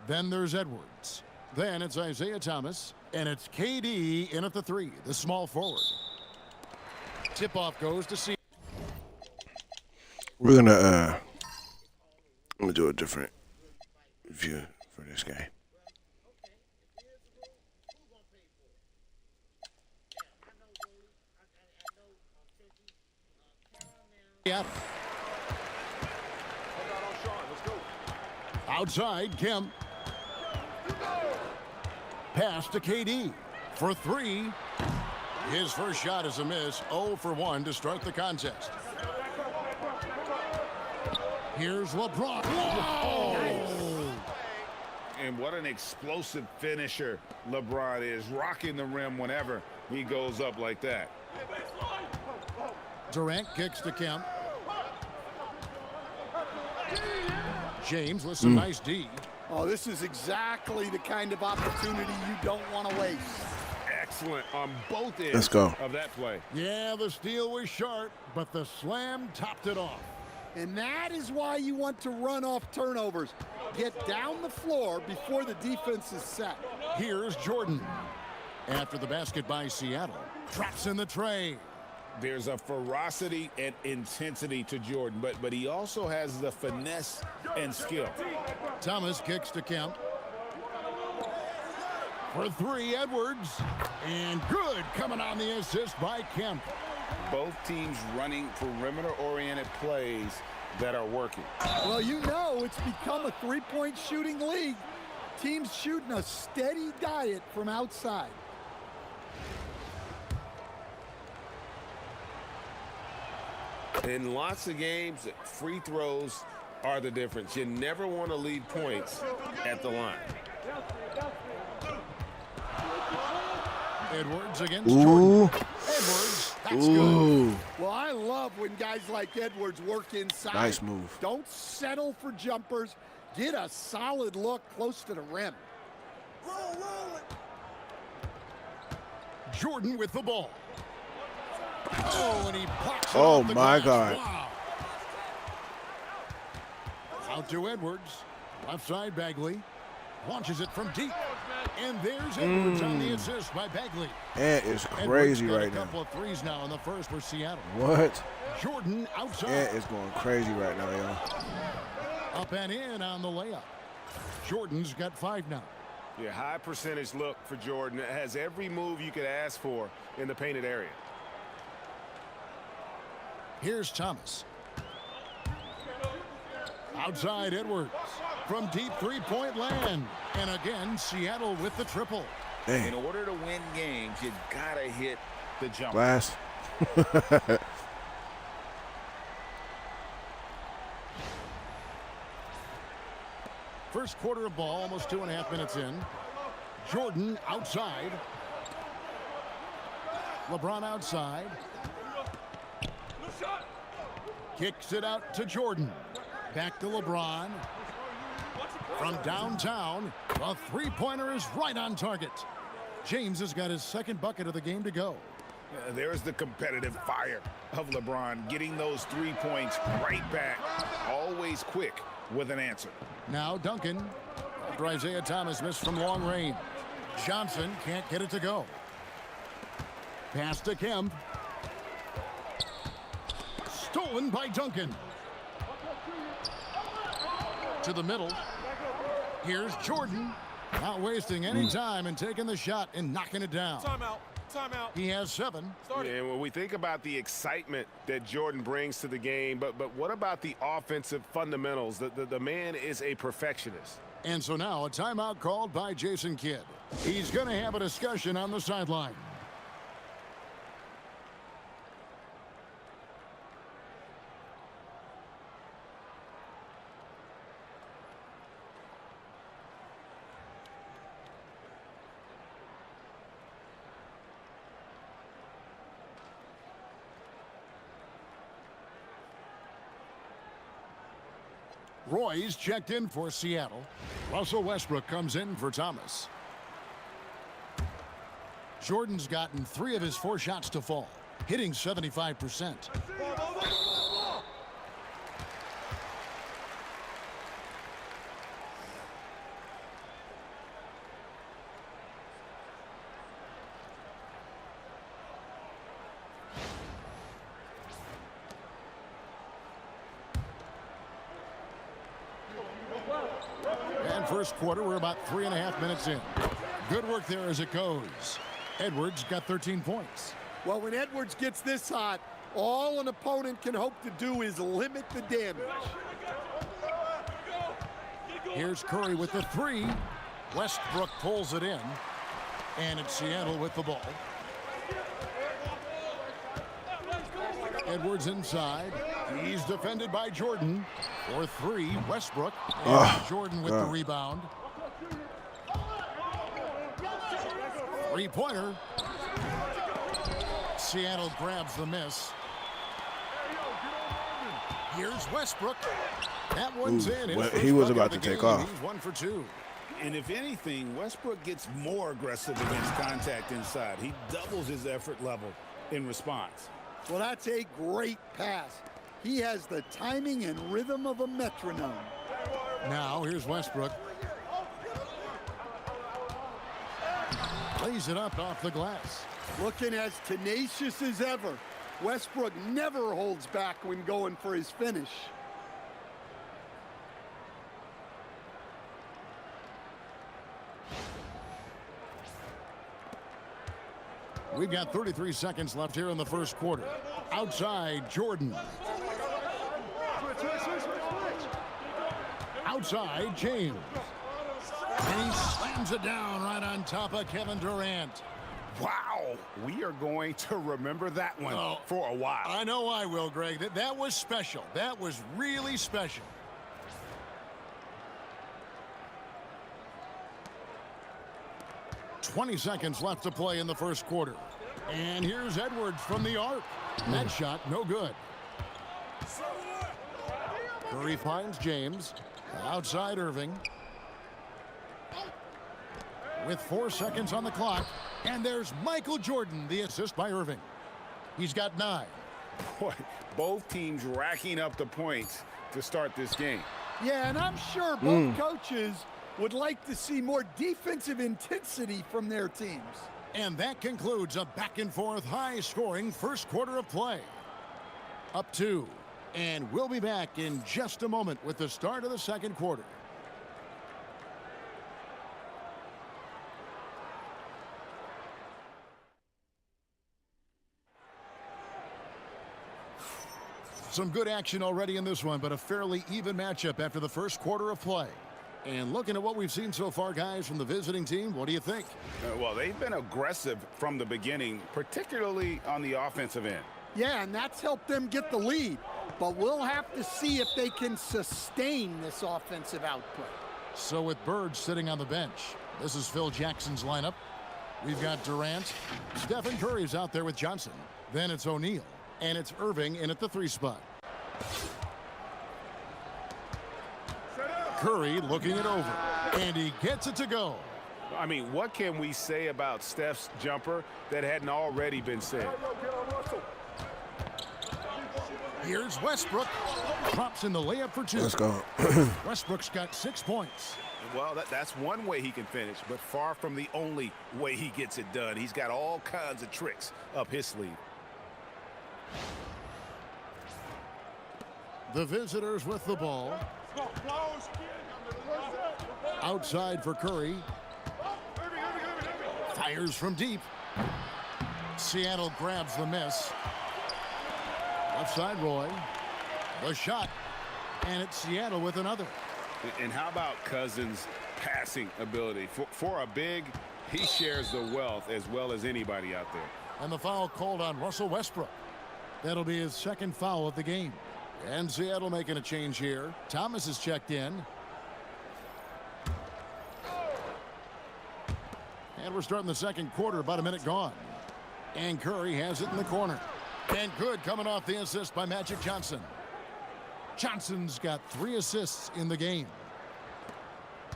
Then there's Edwards. Then it's Isaiah Thomas. And it's KD in at the 3, the small forward. Tip-off goes to Seattle. We're gonna I'm gonna do a different view for this game. Seattle. Outside, Kemp. Pass to KD for 3. His first shot is a miss. 0 for 1 to start the contest. Here's LeBron. Whoa! And what an explosive finisher LeBron is, rocking the rim whenever he goes up like that. Durant kicks to Kemp. James with some nice D. Oh, this is exactly the kind of opportunity you don't want to waste. Excellent on both ends Let's go. of that play. Yeah, the steal was sharp, but the slam topped it off. And that is why you want to run off turnovers. Get down the floor before the defense is set. Here's Jordan. After the basket by Seattle. Traps in the tray. There's a ferocity and intensity to Jordan, but he also has the finesse and skill. Thomas kicks to Kemp. For 3, Edwards. And good coming on the assist by Kemp. Both teams running perimeter-oriented plays that are working. Well, you know it's become a three-point shooting league. Teams shooting a steady diet from outside. In lots of games, free throws are the difference. You never want to leave points at the line. Edwards against Ooh. Jordan. Edwards, that's Ooh. good. Well, I love when guys like Edwards work inside. Nice move. Don't settle for jumpers. Get a solid look close to the rim. Jordan with the ball. Oh, and he blocks it Oh, off the my glass. God. Wow. Out to Edwards. Left side, Bagley. Launches it from deep. And there's Edwards on the assist by Bagley. Ant is Edwards crazy got right a now. couple of threes now in the first for Seattle. What? Jordan outside. Ant is going crazy right now, y'all. Up and in on the layup. Jordan's got 5 now. Yeah, high percentage look for Jordan. It has every move you could ask for in the painted area. Here's Thomas. Outside Edwards. From deep 3-point land. And again, Seattle with the triple. Damn. In order to win games, you gotta hit the jump. Glass. First quarter of ball, almost 2.5 minutes in. Jordan outside. LeBron outside. Kicks it out to Jordan. Back to LeBron. From downtown, the 3-pointer is right on target. James has got his second bucket of the game to go. There's the competitive fire of LeBron, getting those 3 points right back, always quick with an answer. Now Duncan, after Isaiah Thomas missed from long range. Johnson can't get it to go. Pass to Kemp. Stolen by Duncan. To the middle. Here's Jordan. Not wasting any time and taking the shot and knocking it down. Timeout. Timeout. He has 7. And when we think about the excitement that Jordan brings to the game, but what about the offensive fundamentals? The man is a perfectionist. And so now a timeout called by Jason Kidd. He's going to have a discussion on the sideline. Roy's checked in for Seattle. Russell Westbrook comes in for Thomas. Jordan's gotten 3 of his 4 shots to fall, hitting 75%. And first quarter, we're about 3.5 minutes in. Good work there as it goes. Edwards got 13 points. Well, when Edwards gets this hot, all an opponent can hope to do is limit the damage. Here's Curry with the 3. Westbrook pulls it in. And it's Seattle with the ball. Edwards inside. He's defended by Jordan. For 3, Westbrook. And Jordan with the rebound. 3-pointer. Seattle grabs the miss. Here's Westbrook. That one's in. Well, he was about to take off. He's 1 for 2. And if anything, Westbrook gets more aggressive against contact inside. He doubles his effort level in response. Well, that's a great pass. He has the timing and rhythm of a metronome. Now here's Westbrook. Lays it up off the glass. Looking as tenacious as ever. Westbrook never holds back when going for his finish. We've got 33 seconds left here in the first quarter. Outside, Jordan. Outside, James. And he slams it down right on top of Kevin Durant. Wow, we are going to remember that one for a while. I know I will, Greg. That was special. That was really special. .20 seconds left to play in the first quarter. And here's Edwards from the arc. That shot, no good. Curry finds James. Outside Irving. With 4 seconds on the clock. And there's Michael Jordan, the assist by Irving. He's got 9. Boy, both teams racking up the points to start this game. Yeah, and I'm sure both coaches would like to see more defensive intensity from their teams. And that concludes a back-and-forth, high-scoring first quarter of play. Up 2. And we'll be back in just a moment with the start of the second quarter. Some good action already in this one, but a fairly even matchup after the first quarter of play. And looking at what we've seen so far, guys, from the visiting team, what do you think? Well, they've been aggressive from the beginning, particularly on the offensive end. Yeah, and that's helped them get the lead. But we'll have to see if they can sustain this offensive output. So with Bird sitting on the bench, this is Phil Jackson's lineup. We've got Durant. Stephen Curry's out there with Johnson. Then it's O'Neal. And it's Irving in at the 3 spot. Curry looking it over. And he gets it to go. I mean, what can we say about Steph's jumper that hadn't already been said? Here's Westbrook. Drops in the layup for 2. Let's go. Westbrook's got 6 points. Well, that's one way he can finish, but far from the only way he gets it done. He's got all kinds of tricks up his sleeve. The visitors with the ball. Outside for Curry. Fires from deep. Seattle grabs the miss. Left side, Roy. The shot. And it's Seattle with another. And how about Cousins' passing ability? For a big, he shares the wealth as well as anybody out there. And the foul called on Russell Westbrook. That'll be his second foul of the game. And Seattle making a change here. Thomas is checked in. And we're starting the second quarter, about a minute gone. And Curry has it in the corner. And good coming off the assist by Magic Johnson. Johnson's got 3 assists in the game.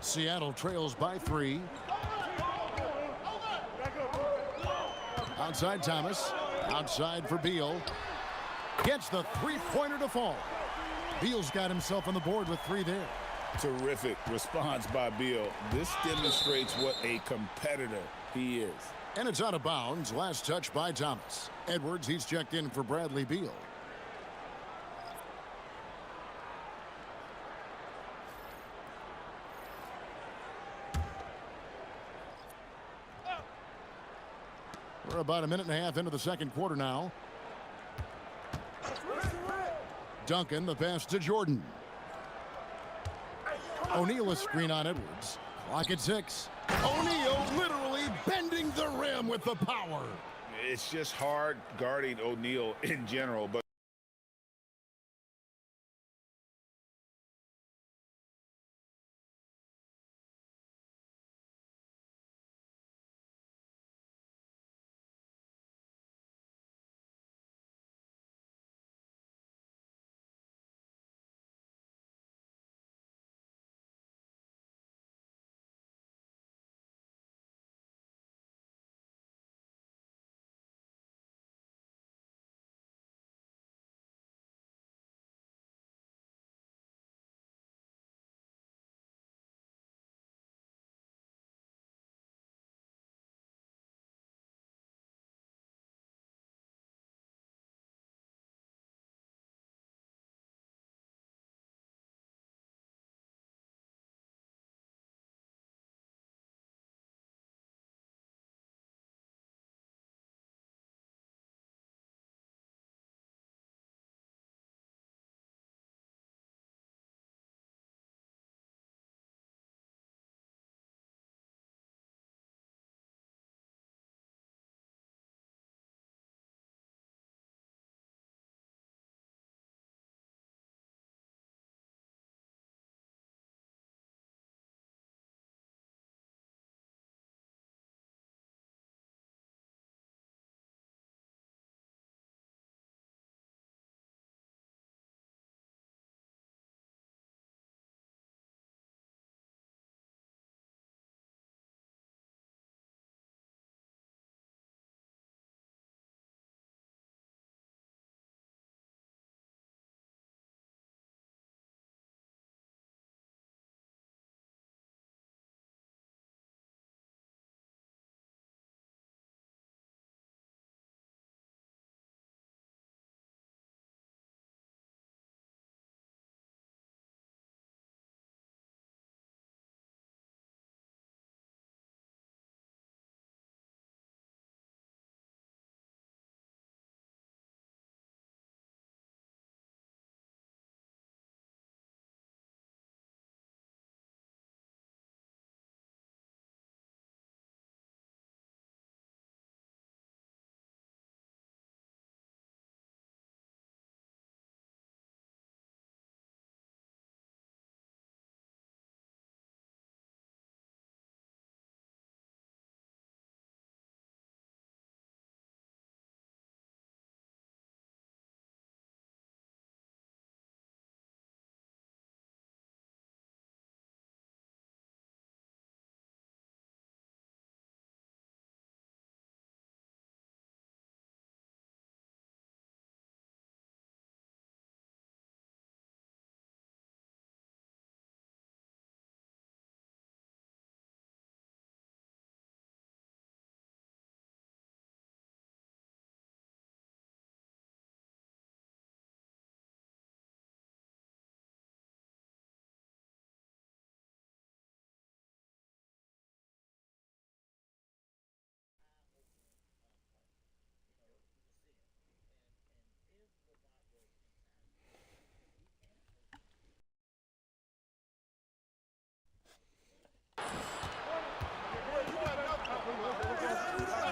Seattle trails by 3. Outside Thomas. Outside for Beal. Gets the three-pointer to fall. Beal's got himself on the board with 3 there. Terrific response by Beal. This demonstrates what a competitor he is. And it's out of bounds. Last touch by Thomas. Edwards, he's checked in for Bradley Beal. We're about a minute and a half into the second quarter now. Duncan, the pass to Jordan. O'Neal, a screen on Edwards. Clock at 6. O'Neal literally bending the rim with the power. It's just hard guarding O'Neal in general, but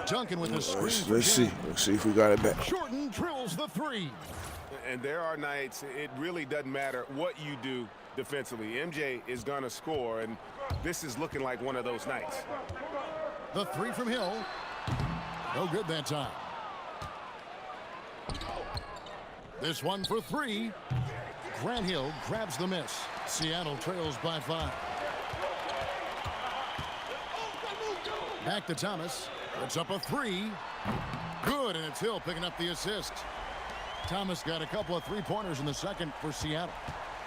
Duncan with a screen. Let's see. Let's see if we got it back. Jordan drills the three. And there are nights it really doesn't matter what you do defensively. MJ is going to score, and this is looking like one of those nights. The three from Hill. No good that time. This one for three. Grant Hill grabs the miss. Seattle trails by 5. Back to Thomas. Puts up a three. Good, and it's Hill picking up the assist. Thomas got a couple of three-pointers in the second for Seattle.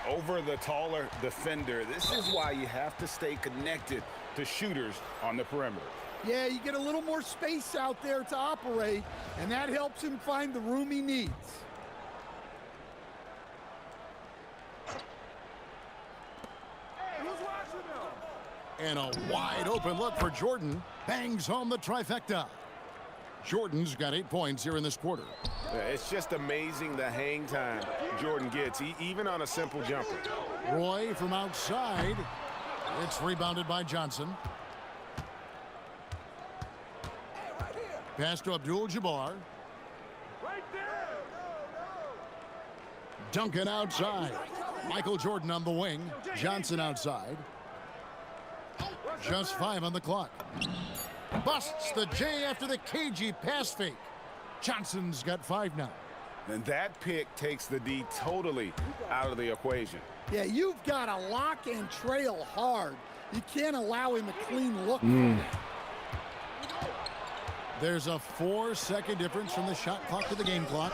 Over the taller defender. This is why you have to stay connected to shooters on the perimeter. Yeah, you get a little more space out there to operate, and that helps him find the room he needs. And a wide open look for Jordan. Bangs home the trifecta. Jordan's got 8 points here in this quarter. It's just amazing the hang time Jordan gets, even on a simple jumper. Roy from outside. It's rebounded by Johnson. Pass to Abdul-Jabbar. Duncan outside. Michael Jordan on the wing. Johnson outside. Just 5 on the clock. Busts the J after the cagey pass fake. Johnson's got 5 now. And that pick takes the D totally out of the equation. Yeah, you've got to lock and trail hard. You can't allow him a clean look. There's a 4-second difference from the shot clock to the game clock.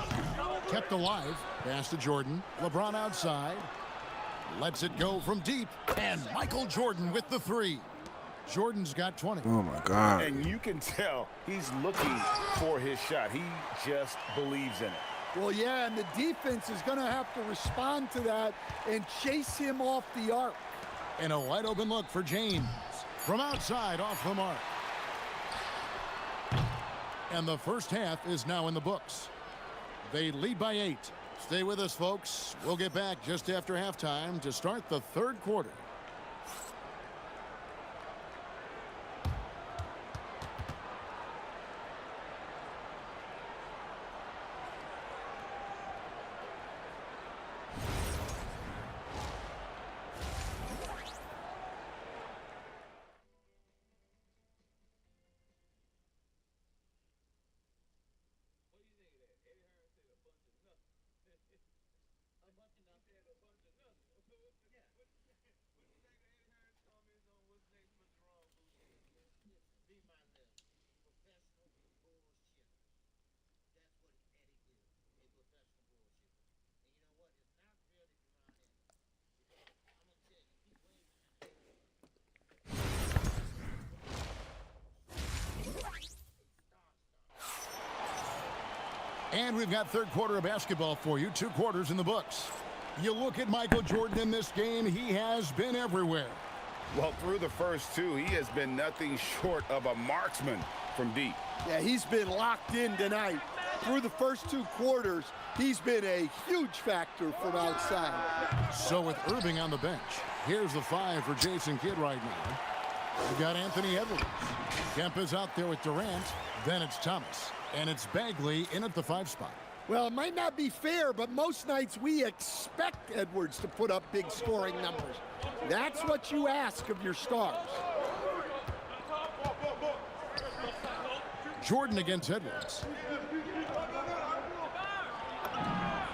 Kept alive. Pass to Jordan. LeBron outside. Lets it go from deep. And Michael Jordan with the 3. Jordan's got 20. Oh, my God. And you can tell he's looking for his shot. He just believes in it. Well, yeah, and the defense is going to have to respond to that and chase him off the arc. And a wide open look for James. From outside, off the mark. And the first half is now in the books. They lead by 8. Stay with us, folks. We'll get back just after halftime to start the third quarter. And we've got third quarter of basketball for you. 2 quarters in the books. You look at Michael Jordan in this game, he has been everywhere. Well, through the first 2, he has been nothing short of a marksman from deep. Yeah, he's been locked in tonight. Through the first 2 quarters, he's been a huge factor from outside. So with Irving on the bench, here's the 5 for Jason Kidd right now. We've got Anthony Edwards. Kemp is out there with Durant. Then it's Thomas. And it's Bagley in at the 5 spot. Well, it might not be fair, but most nights we expect Edwards to put up big scoring numbers. That's what you ask of your stars. Jordan against Edwards.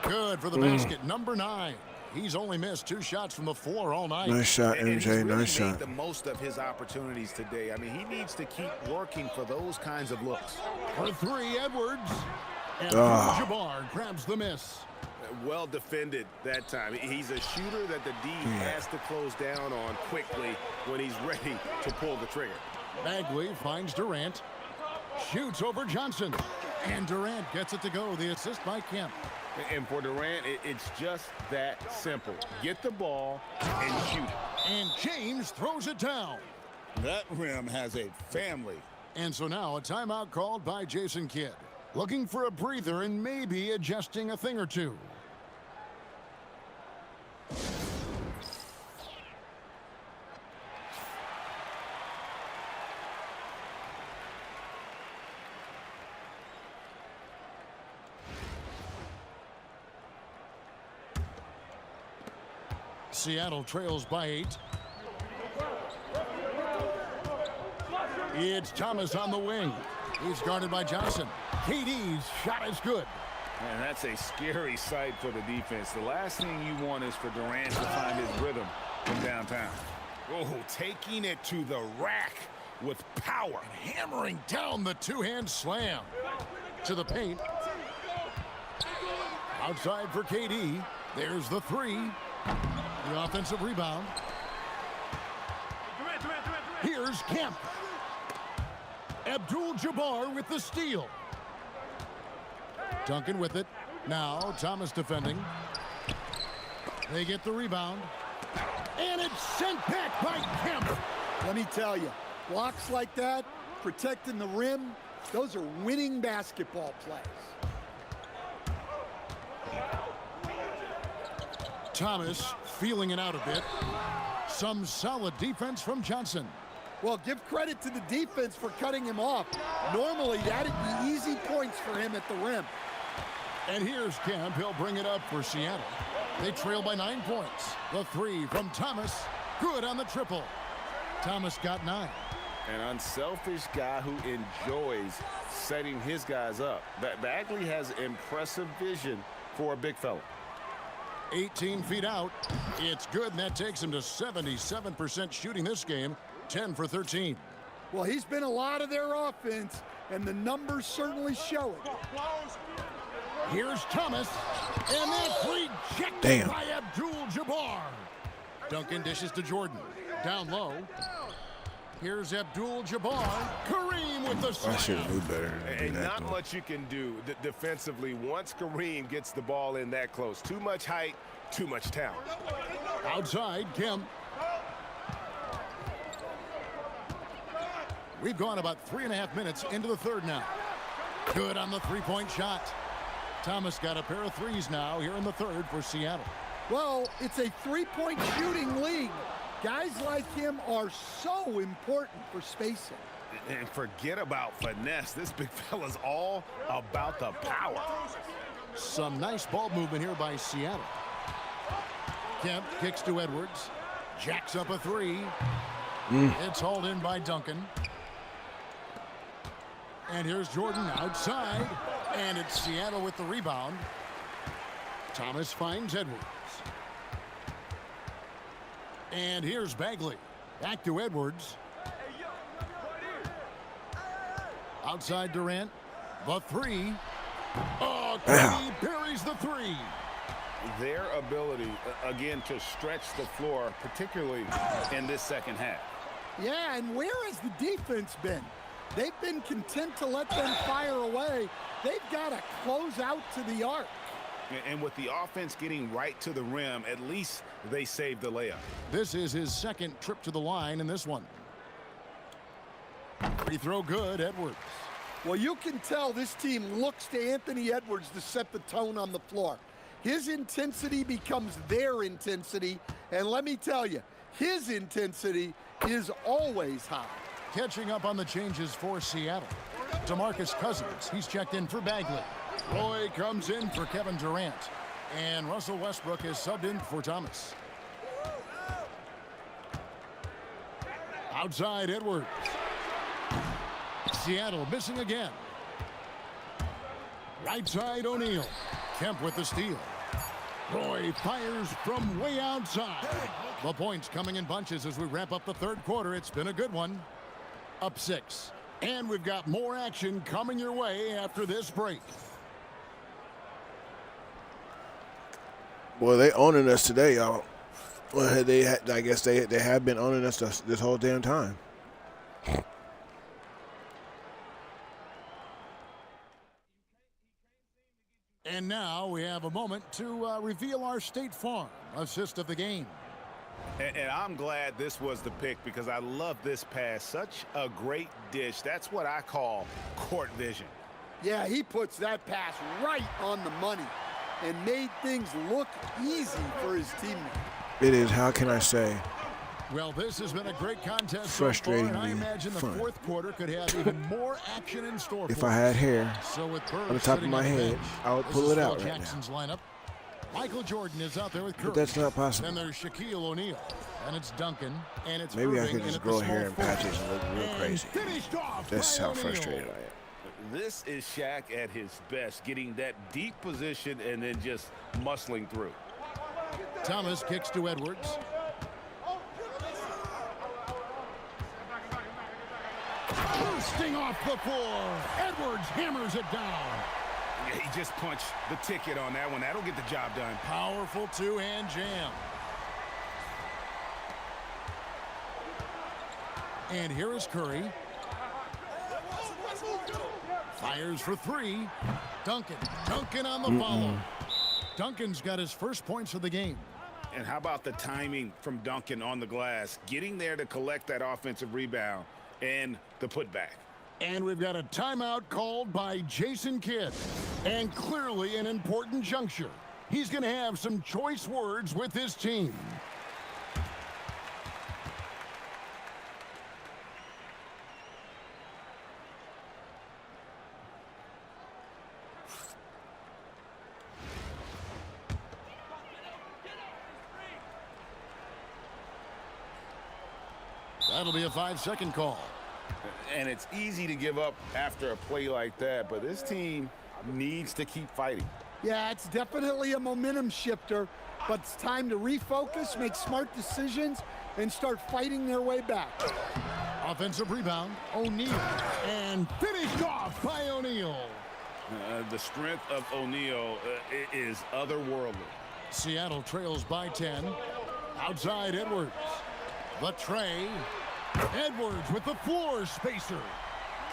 Good for the basket. Number 9. He's only missed 2 shots from the floor all night. Nice shot, And he's MJ. really Nice made shot. the most of his opportunities today. I mean, he needs to keep working for those kinds of looks. For 3, Edwards. And Jabbar grabs the miss. Well defended that time. He's a shooter that the D has to close down on quickly when he's ready to pull the trigger. Bagley finds Durant. Shoots over Johnson. And Durant gets it to go. The assist by Kemp. And for Durant, it's just that simple. Get the ball and shoot it. And James throws it down. That rim has a family. And so now a timeout called by Jason Kidd. Looking for a breather and maybe adjusting a thing or two. Seattle trails by 8. It's Thomas on the wing. He's guarded by Johnson. KD's shot is good. And that's a scary sight for the defense. The last thing you want is for Durant to find his rhythm from downtown. Oh, taking it to the rack with power. Hammering down the two-hand slam. To the paint. Outside for KD. There's the 3. The offensive rebound. Here's Kemp. Abdul-Jabbar with the steal. Duncan with it. Now Thomas defending. They get the rebound. And it's sent back by Kemp. Let me tell you, blocks like that, protecting the rim, those are winning basketball plays. Thomas feeling it out a bit. Some solid defense from Johnson. Well, give credit to the defense for cutting him off. Normally, that'd be easy points for him at the rim. And here's Kemp. He'll bring it up for Seattle. They trail by 9 points. The 3 from Thomas. Good on the triple. Thomas got 9. An unselfish guy who enjoys setting his guys up. Bagley has impressive vision for a big fella. 18 feet out. It's good, and that takes him to 77% shooting this game. 10 for 13. Well, he's been a lot of their offense, and the numbers certainly show it. Here's Thomas, and that's rejected Damn. by Abdul-Jabbar. Duncan dishes to Jordan. Down low. Here's Abdul-Jabbar. Kareem with the I should slam. have knew better than to do And that, not though. much you can do defensively once Kareem gets the ball in that close. Too much height, too much talent. Outside, Kemp. We've gone about 3.5 minutes into the third now. Good on the three-point shot. Thomas got a pair of threes now here in the third for Seattle. Well, it's a three-point shooting league. Guys like him are so important for spacing. And forget about finesse. This big fella's all about the power. Some nice ball movement here by Seattle. Kemp kicks to Edwards. Jacks up a 3. It's hauled in by Duncan. And here's Jordan outside. And it's Seattle with the rebound. Thomas finds Edwards. And here's Bagley. Back to Edwards. Outside Durant. The 3. Oh, Cody buries the 3. Their ability, again, to stretch the floor, particularly in this second half. Yeah, and where has the defense been? They've been content to let them fire away. They've got to close out to the arc. And with the offense getting right to the rim, at least they saved the layup. This is his second trip to the line in this one. Free throw good, Edwards. Well, you can tell this team looks to Anthony Edwards to set the tone on the floor. His intensity becomes their intensity. And let me tell you, his intensity is always high. Catching up on the changes for Seattle. DeMarcus Cousins, he's checked in for Bagley. Roy comes in for Kevin Durant. And Russell Westbrook is subbed in for Thomas. Outside Edwards. Seattle missing again. Right side O'Neal. Kemp with the steal. Roy fires from way outside. The points coming in bunches as we wrap up the third quarter. It's been a good one. Up 6. And we've got more action coming your way after this break. Well, they owning us today, y'all. Well, I guess they have been owning us this whole damn time. And now we have a moment to reveal our State Farm assist of the game. And I'm glad this was the pick because I love this pass. Such a great dish. That's what I call court vision. Yeah, he puts that pass right on the money and made things look easy for his teammate. It is, how can I say, Well, this has been a great contest frustratingly so far, and I imagine the fun. fourth quarter could have even more action in store If for I us. had hair So with Bird on the top of sitting my on the head, bench, I would this pull is it Phil out right now. Jackson's lineup. Michael Jordan is out there with Curry. But that's not possible. Then there's Shaquille O'Neal. And it's Duncan. And it's Maybe I Irving could just in at the grow small hair and forward. patches and look real And crazy. finished off That's by how O'Neal. frustrated I am. This is Shaq at his best, getting that deep position and then just muscling through. Thomas kicks to Edwards. Bursting off the floor. Edwards hammers it down. Yeah, he just punched the ticket on that one. That'll get the job done. Powerful two-hand jam. And here is Curry. Fires for three. Duncan on the follow. Duncan's got his first points of the game. And how about the timing from Duncan on the glass, getting there to collect that offensive rebound and the putback. And we've got a timeout called by Jason Kidd. And clearly an important juncture. He's going to have some choice words with his team. That'll be a 5-second call. And it's easy to give up after a play like that, but this team needs to keep fighting. Yeah, it's definitely a momentum shifter, but it's time to refocus, make smart decisions, and start fighting their way back. Offensive rebound, O'Neal. And finished off by O'Neal. The strength of O'Neal is otherworldly. Seattle trails by 10. Outside Edwards. The tray. Edwards with the floor spacer.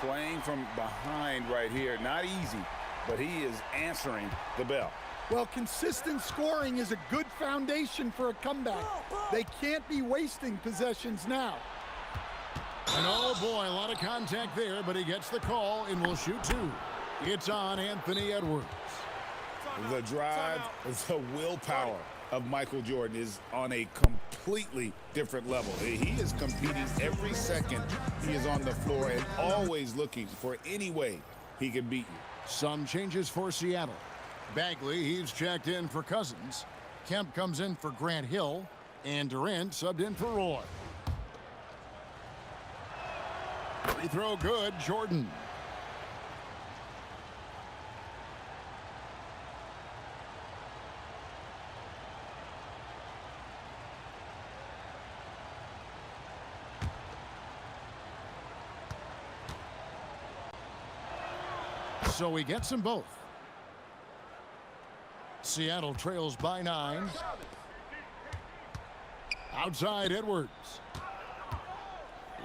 Playing from behind right here, not easy, but he is answering the bell. Well, consistent scoring is a good foundation for a comeback. They can't be wasting possessions now. And oh boy, a lot of contact there, but he gets the call and will shoot two. It's on Anthony Edwards. The drive, the willpower of Michael Jordan is on a completely different level. He is competing every second he is on the floor and always looking for any way he can beat you. Some changes for Seattle. Bagley, he's checked in for Cousins. Kemp comes in for Grant Hill. And Durant subbed in for Roy. Free throw good, Jordan. So he gets them both. Seattle trails by 9. Outside Edwards.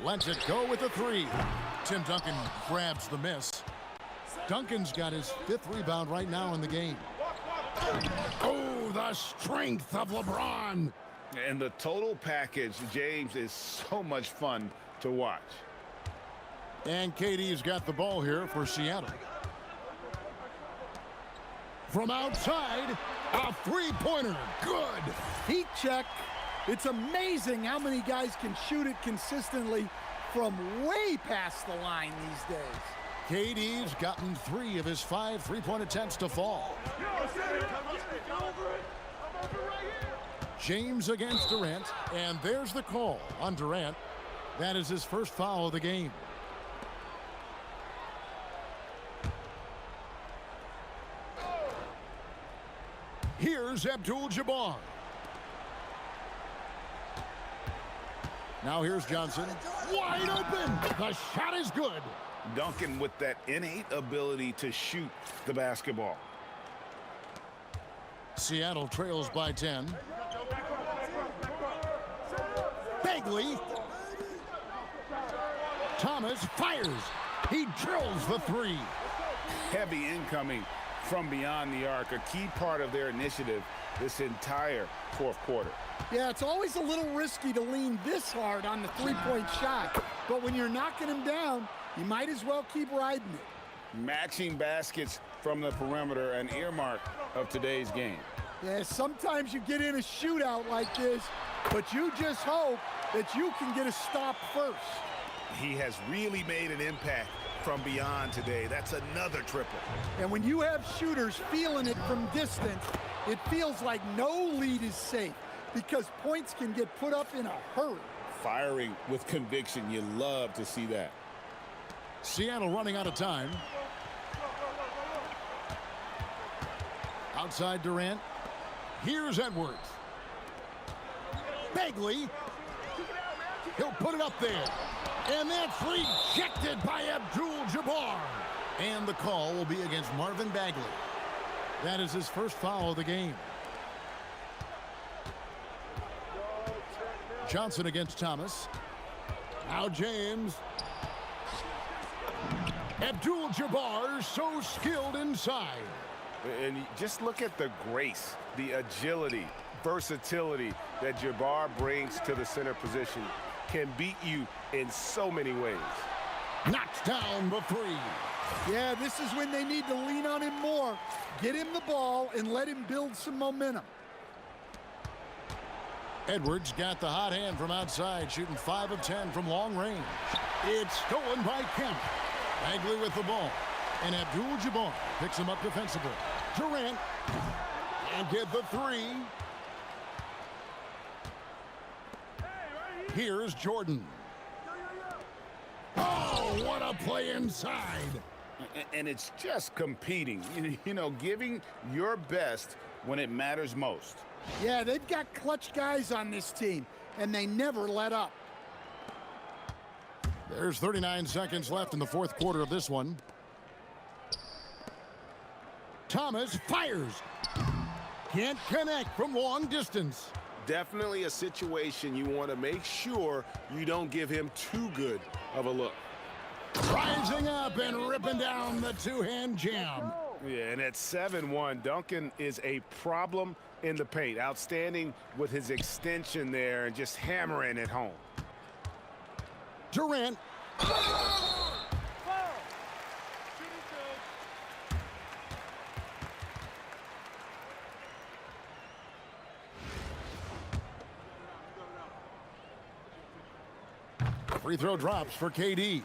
Lets it go with the three. Tim Duncan grabs the miss. Duncan's got his 5th rebound right now in the game. Oh, the strength of LeBron. And the total package, James, is so much fun to watch. And KD's got the ball here for Seattle. From outside, a three-pointer. Good. Heat check. It's amazing how many guys can shoot it consistently from way past the line these days. KD's gotten 3 of his 5 three-point attempts to fall. James against Durant, and there's the call on Durant. That is his first foul of the game. Here's Abdul-Jabbar. Now here's Johnson. Wide open. The shot is good. Duncan with that innate ability to shoot the basketball. Seattle trails by 10. Bagley. Thomas fires. He drills the three. Heavy incoming from beyond the arc, a key part of their initiative this entire fourth quarter. Yeah, it's always a little risky to lean this hard on the three-point shot, but when you're knocking him down, you might as well keep riding it. Matching baskets from the perimeter, an earmark of today's game. Yeah, sometimes you get in a shootout like this, but you just hope that you can get a stop first. He has really made an impact from beyond today. That's another triple. And when you have shooters feeling it from distance, it feels like no lead is safe because points can get put up in a hurry. Firing with conviction. You love to see that. Seattle running out of time. Outside Durant. Here's Edwards. Bagley. He'll put it up there. And that's rejected by Abdul-Jabbar. And the call will be against Marvin Bagley. That is his first foul of the game. Johnson against Thomas. Now James. Abdul-Jabbar so skilled inside. And just look at the grace, the agility, versatility that Jabbar brings to the center position. Can beat you in so many ways. Knocks down the three. Yeah, this is when they need to lean on him more. Get him the ball and let him build some momentum. Edwards got the hot hand from outside, shooting 5 of 10 from long range. It's stolen by Kemp. Bagley with the ball. And Abdul-Jabbar picks him up defensively. Durant can't get the three. Here's Jordan. Oh, what a play inside. And it's just competing, you know, giving your best when it matters most. Yeah, they've got clutch guys on this team, and they never let up. There's 39 seconds left in the fourth quarter of this one. Thomas fires. Can't connect from long distance. Definitely a situation you want to make sure you don't give him too good of a look. Rising up and ripping down the two-hand jam. Yeah, and at 7-1, Duncan is a problem in the paint. Outstanding with his extension there and just hammering it home. Durant. Free throw drops for KD.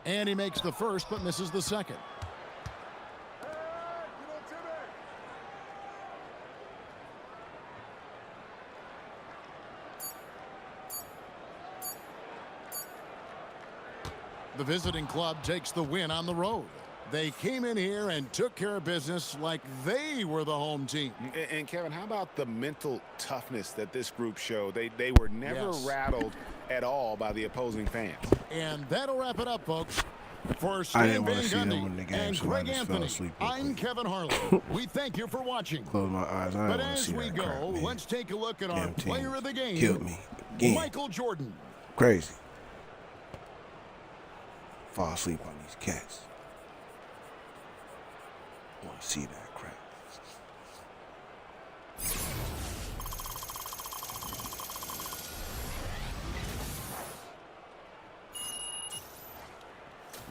And he makes the first but misses the second. The visiting club takes the win on the road. They came in here and took care of business like they were the home team. And Kevin, how about the mental toughness that this group showed? They were never rattled at all by the opposing fans. And that'll wrap it up, folks. For I Stan didn't want Van to see them Gundy win the game, and so I Greg just fell Anthony, asleep real I'm quick. Kevin Harlan. We thank you for watching. Close my eyes. I But don't want to as see we that go, crap, man. let's take a look at our Damn team player of the game, killed me again. Michael Jordan. Crazy. Fall asleep on these cats. I want to see that crap.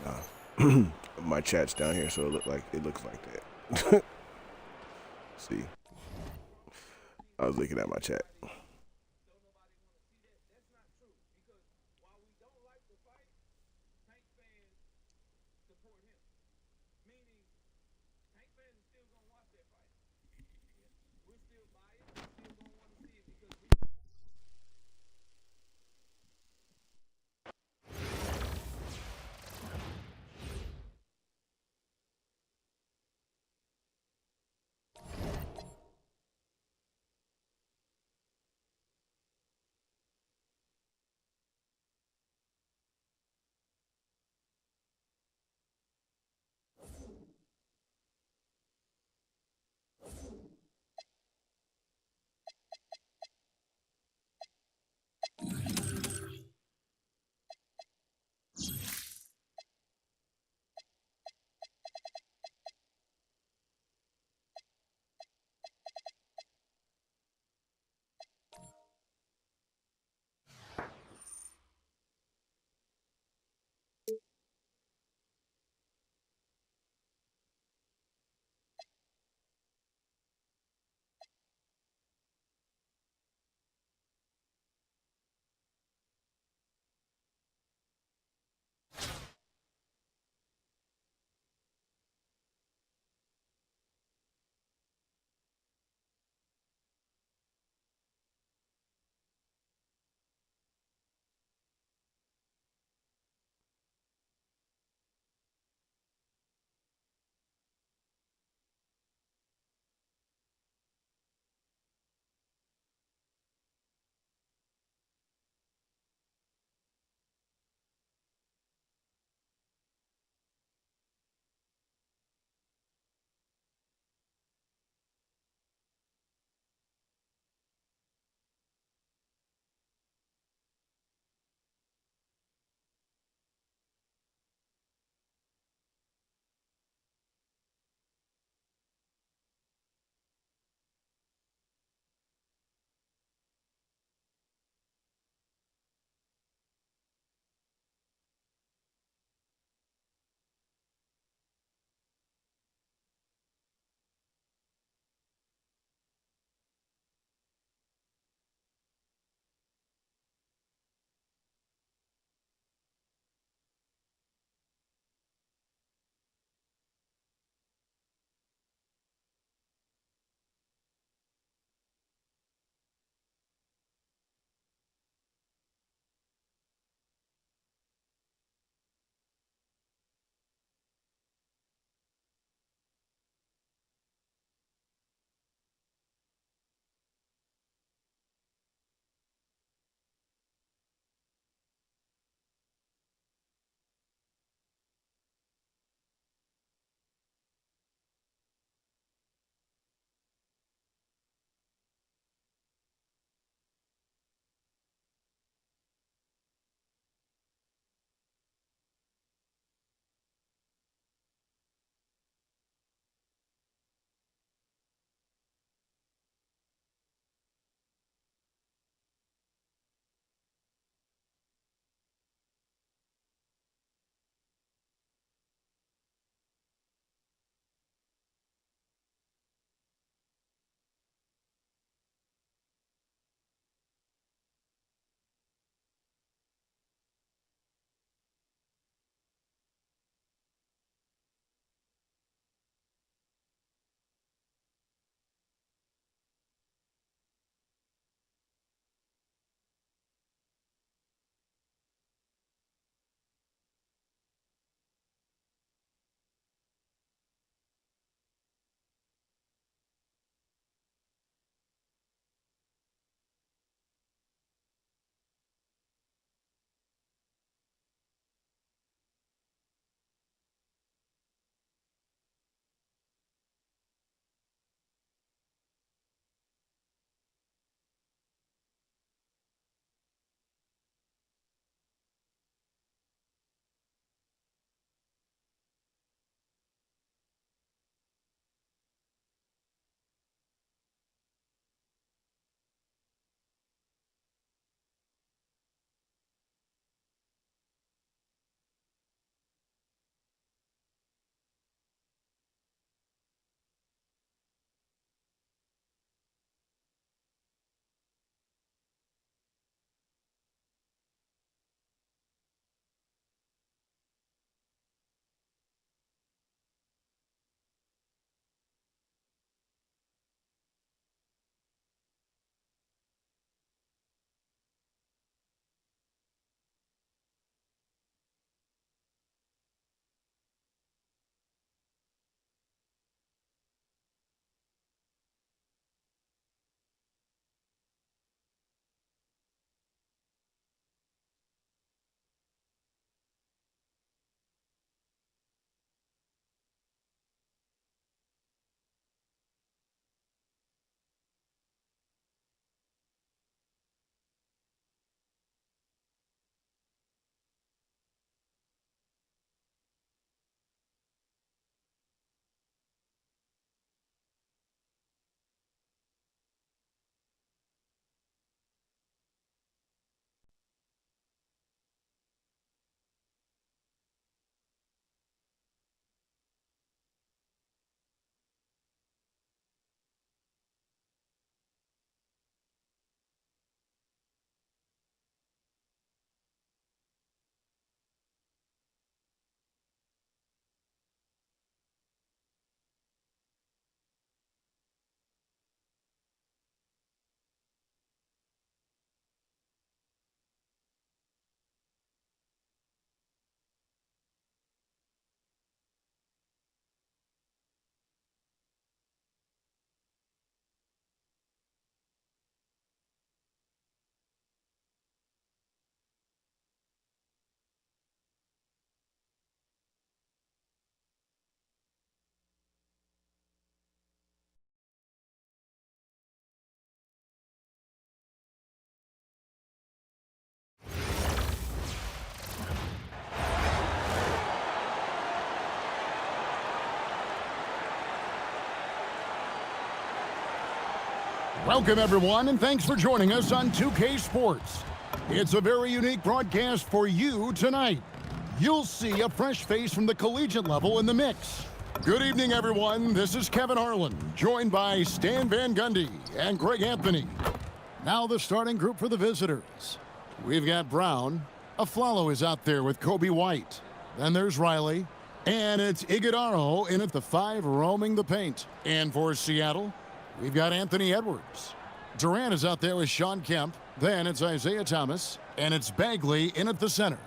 Nah. My chat's down here, so it looks like that. See, I was looking at my chat. Welcome, everyone, and thanks for joining us on 2K Sports. It's a very unique broadcast for you tonight. You'll see a fresh face from the collegiate level in the mix. Good evening, everyone. This is Kevin Harlan, joined by Stan Van Gundy and Greg Anthony. Now the starting group for the visitors. We've got Brown. Aflalo is out there with Kobe White. Then there's Riley. And it's Iguodaro in at the 5, roaming the paint. And for Seattle, we've got Anthony Edwards. Durant is out there with Sean Kemp. Then it's Isaiah Thomas. And it's Bagley in at the center.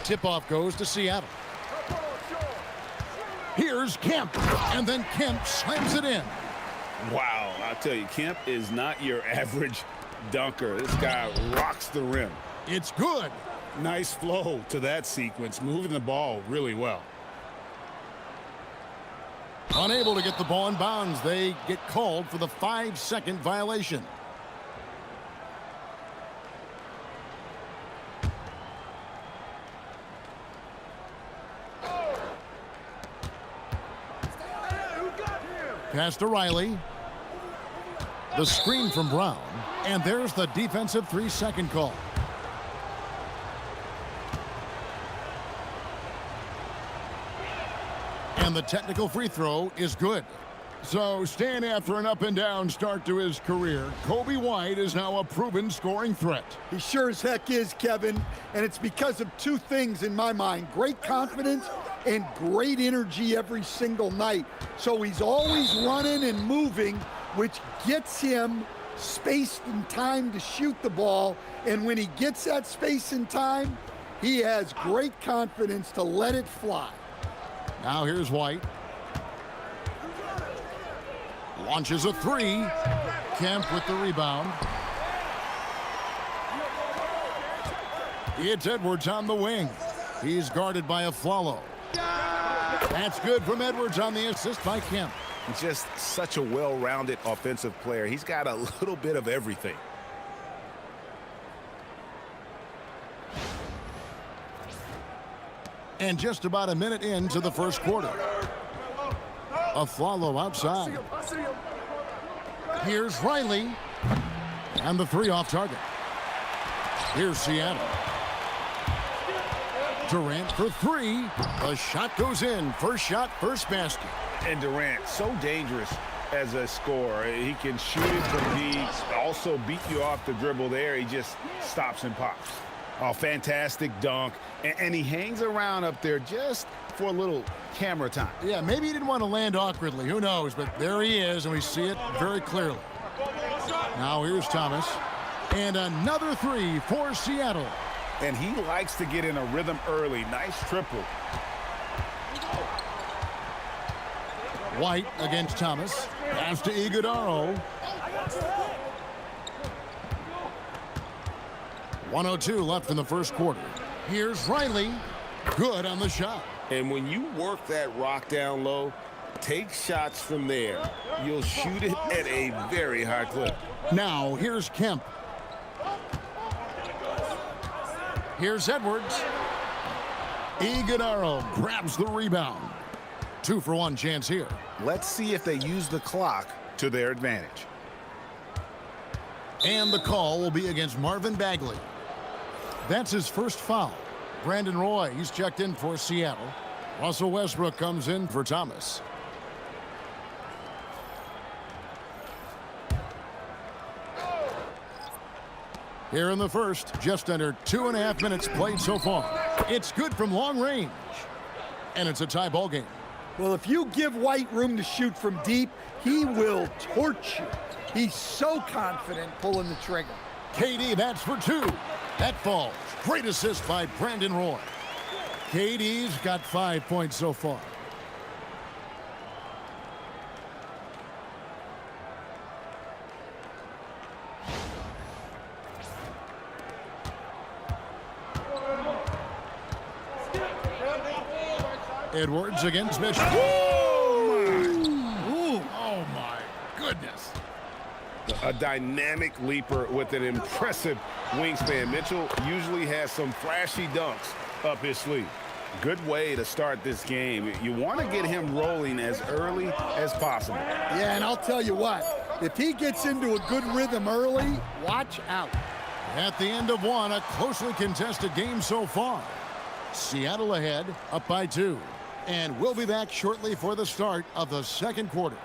Tip-off goes to Seattle. Here's Kemp. And then Kemp slams it in. Wow, I'll tell you, Kemp is not your average dunker. This guy rocks the rim. It's good. Nice flow to that sequence, moving the ball really well. Unable to get the ball in bounds. They get called for the 5-second violation. Pass to Riley. The screen from Brown. And there's the defensive 3-second call. And the technical free throw is good. So, Stan, after an up-and-down start to his career, Kobe White is now a proven scoring threat. He sure as heck is, Kevin. And it's because of two things in my mind. Great confidence and great energy every single night. So he's always running and moving, which gets him space and time to shoot the ball. And when he gets that space and time, he has great confidence to let it fly. Now here's White. Launches a 3. Kemp with the rebound. It's Edwards on the wing. He's guarded by Aflalo. That's good from Edwards on the assist by Kemp. Just such a well-rounded offensive player. He's got a little bit of everything. And just about a minute into the first quarter. Aflalo outside. Here's Riley. And the 3 off target. Here's Seattle. Durant for 3. The shot goes in. First shot, first basket. And Durant, so dangerous as a scorer. He can shoot it from deep, also beat you off the dribble there. He just stops and pops. Oh, fantastic dunk. And he hangs around up there just for a little camera time. Yeah, maybe he didn't want to land awkwardly. Who knows? But there he is, and we see it very clearly. Now here's Thomas. And another 3 for Seattle. And he likes to get in a rhythm early. Nice triple. White against Thomas. Pass to Iguodaro. 1:02 left in the first quarter. Here's Riley. Good on the shot. And when you work that rock down low, take shots from there. You'll shoot it at a very high clip. Now here's Kemp. Here's Edwards. Iguodaro grabs the rebound. 2-for-1 chance here. Let's see if they use the clock to their advantage. And the call will be against Marvin Bagley. That's his first foul. Brandon Roy, he's checked in for Seattle. Russell Westbrook comes in for Thomas. Here in the first, just under 2.5 minutes played so far. It's good from long range. And it's a tie ball game. Well, if you give White room to shoot from deep, he will torch you. He's so confident pulling the trigger. KD, that's for 2. That falls. Great assist by Brandon Roy. KD's got 5 points so far. Edwards against Mitchell. Oh my goodness. A dynamic leaper with an impressive wingspan. Mitchell usually has some flashy dunks up his sleeve. Good way to start this game. You want to get him rolling as early as possible. Yeah, and I'll tell you what, if he gets into a good rhythm early, watch out. At the end of one, a closely contested game so far. Seattle ahead, up by 2. And we'll be back shortly for the start of the second quarter.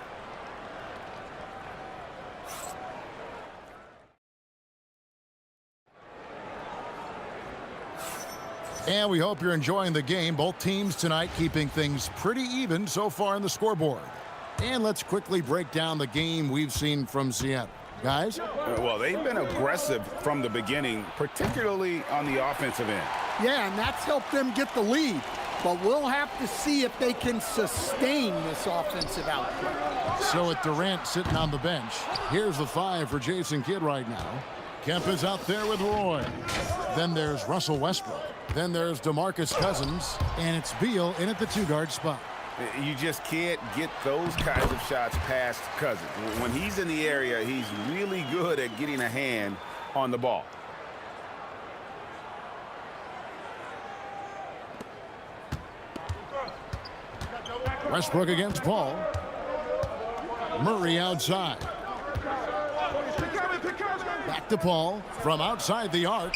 And we hope you're enjoying the game. Both teams tonight keeping things pretty even so far in the scoreboard. And let's quickly break down the game we've seen from Seattle. Guys? Well, they've been aggressive from the beginning, particularly on the offensive end. Yeah, and that's helped them get the lead. But we'll have to see if they can sustain this offensive output. So with Durant sitting on the bench, here's the 5 for Jason Kidd right now. Kemp is out there with Roy. Then there's Russell Westbrook. Then there's DeMarcus Cousins, and it's Beal in at the 2-guard spot. You just can't get those kinds of shots past Cousins. When he's in the area, he's really good at getting a hand on the ball. Westbrook against Paul. Murray outside. Back to Paul from outside the arc.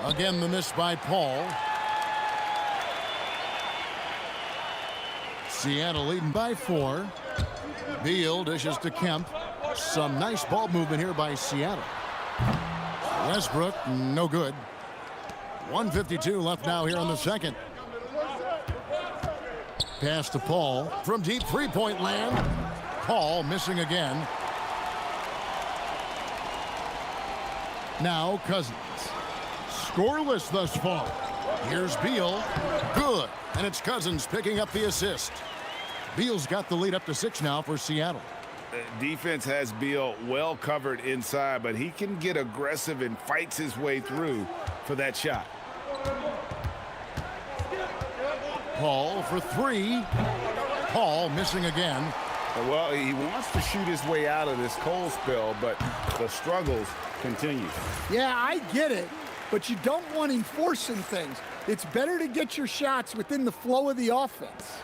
Again, the miss by Paul. Seattle leading by 4. Beal dishes to Kemp. Some nice ball movement here by Seattle. Westbrook, no good. 1:52 left now here in the second. Pass to Paul from deep three-point land. Paul missing again. Now Cousins. Scoreless thus far. Here's Beal. Good. And it's Cousins picking up the assist. Beal's got the lead up to 6 now for Seattle. Defense has Beal well covered inside, but he can get aggressive and fights his way through for that shot. Paul for 3. Paul missing again. Well, he wants to shoot his way out of this cold spell, but the struggles continue. Yeah, I get it, but you don't want him forcing things. It's better to get your shots within the flow of the offense.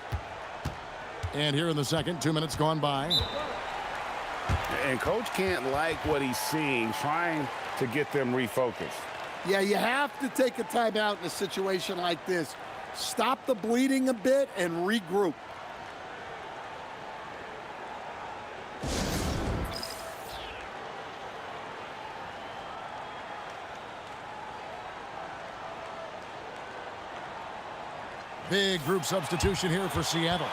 And here in the second, 2 minutes gone by. And coach can't like what he's seeing, trying to get them refocused. Yeah, you have to take a timeout in a situation like this. Stop the bleeding a bit and regroup. Big group substitution here for Seattle.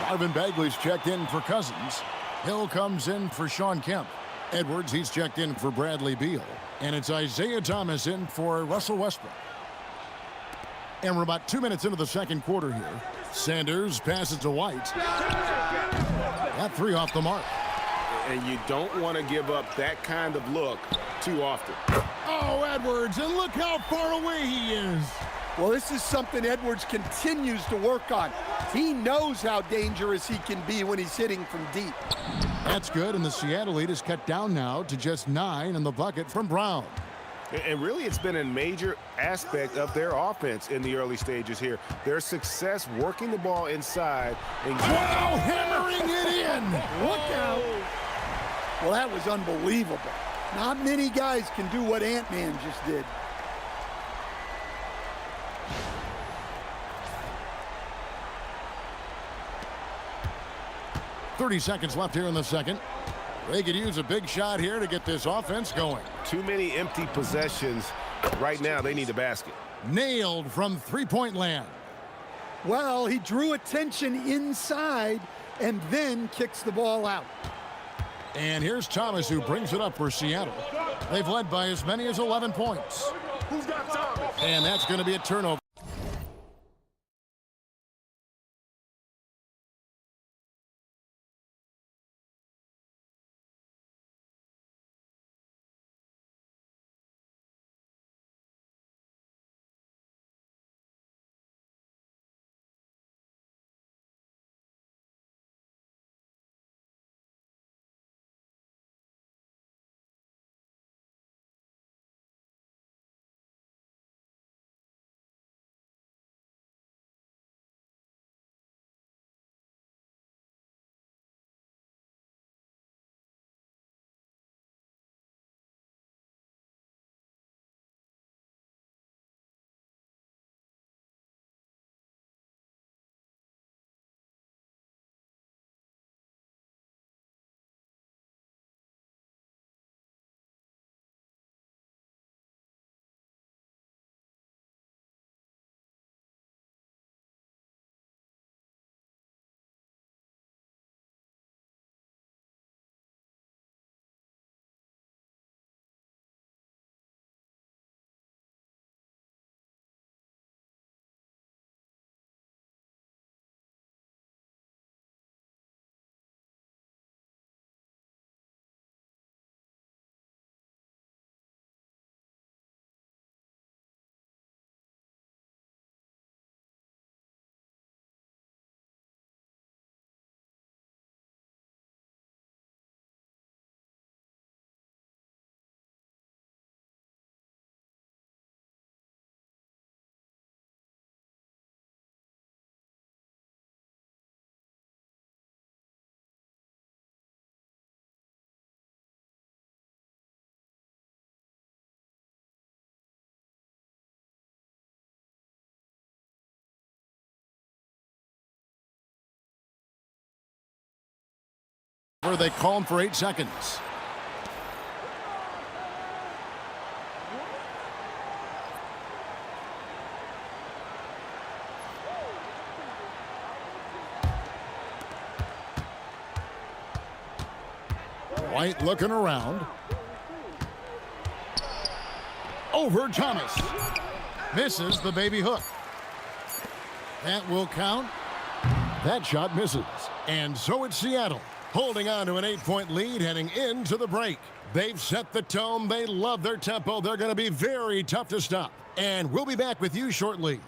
Marvin Bagley's checked in for Cousins. Hill comes in for Sean Kemp. Edwards, he's checked in for Bradley Beal. And it's Isaiah Thomas in for Russell Westbrook. And we're about 2 minutes into the second quarter here. Sanders passes to White. That 3 off the mark. And you don't want to give up that kind of look too often. Oh, Edwards, and look how far away he is. Well, this is something Edwards continues to work on. He knows how dangerous he can be when he's hitting from deep. That's good, and the Seattle lead is cut down now to just 9 in the bucket from Brown. And really, it's been a major aspect of their offense in the early stages here. Their success working the ball inside. And wow, hammering it in. Look out. Well, that was unbelievable. Not many guys can do what Ant-Man just did. .30 seconds left here in the second. They could use a big shot here to get this offense going. Too many empty possessions. Right now, they need a basket. Nailed from three-point land. Well, he drew attention inside and then kicks the ball out. And here's Thomas, who brings it up for Seattle. They've led by as many as 11 points. And that's going to be a turnover. They call him for 8 seconds. White looking around. Over Thomas. Misses the baby hook. That will count. That shot misses. And so it's Seattle, holding on to an 8-point lead heading into the break. They've set the tone. They love their tempo. They're going to be very tough to stop. And we'll be back with you shortly.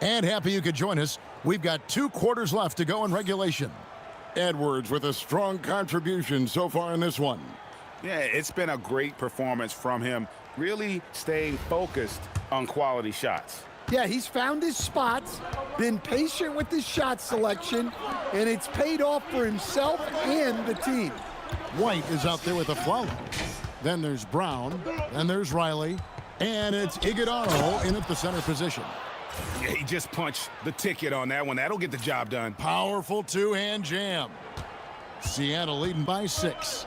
And happy you could join us. We've got 2 quarters left to go in regulation. Edwards with a strong contribution so far in this one. Yeah, it's been a great performance from him, really staying focused on quality shots. Yeah, he's found his spots, been patient with his shot selection, and it's paid off for himself and the team. White is out there with a foul. Then there's Brown, and there's Riley, and it's Iguodala in at the center position. Yeah, he just punched the ticket on that one. That'll get the job done. Powerful 2-hand jam. Seattle leading by 6.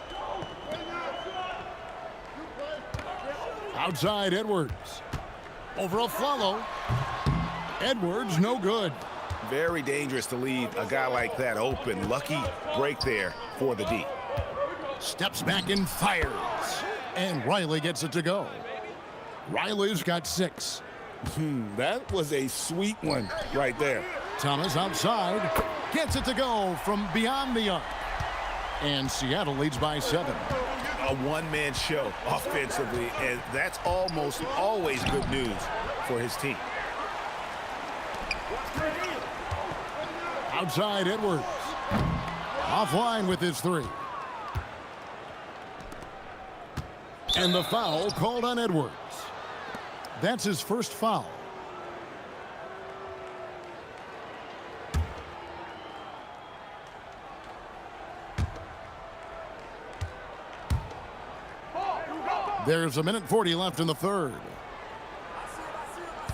Outside Edwards. Over a follow. Edwards no good. Very dangerous to leave a guy like that open. Lucky break there for the D. Steps back and fires. And Riley gets it to go. Riley's got 6. That was a sweet one right there. Thomas outside. Gets it to go from beyond the arc. And Seattle leads by 7. A one-man show offensively, and that's almost always good news for his team. Outside Edwards. Offline with his 3. And the foul called on Edwards. That's his first foul. There's 1:40 left in the third.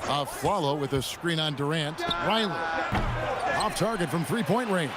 A follow with a screen on Durant. Riley off target from 3-point range.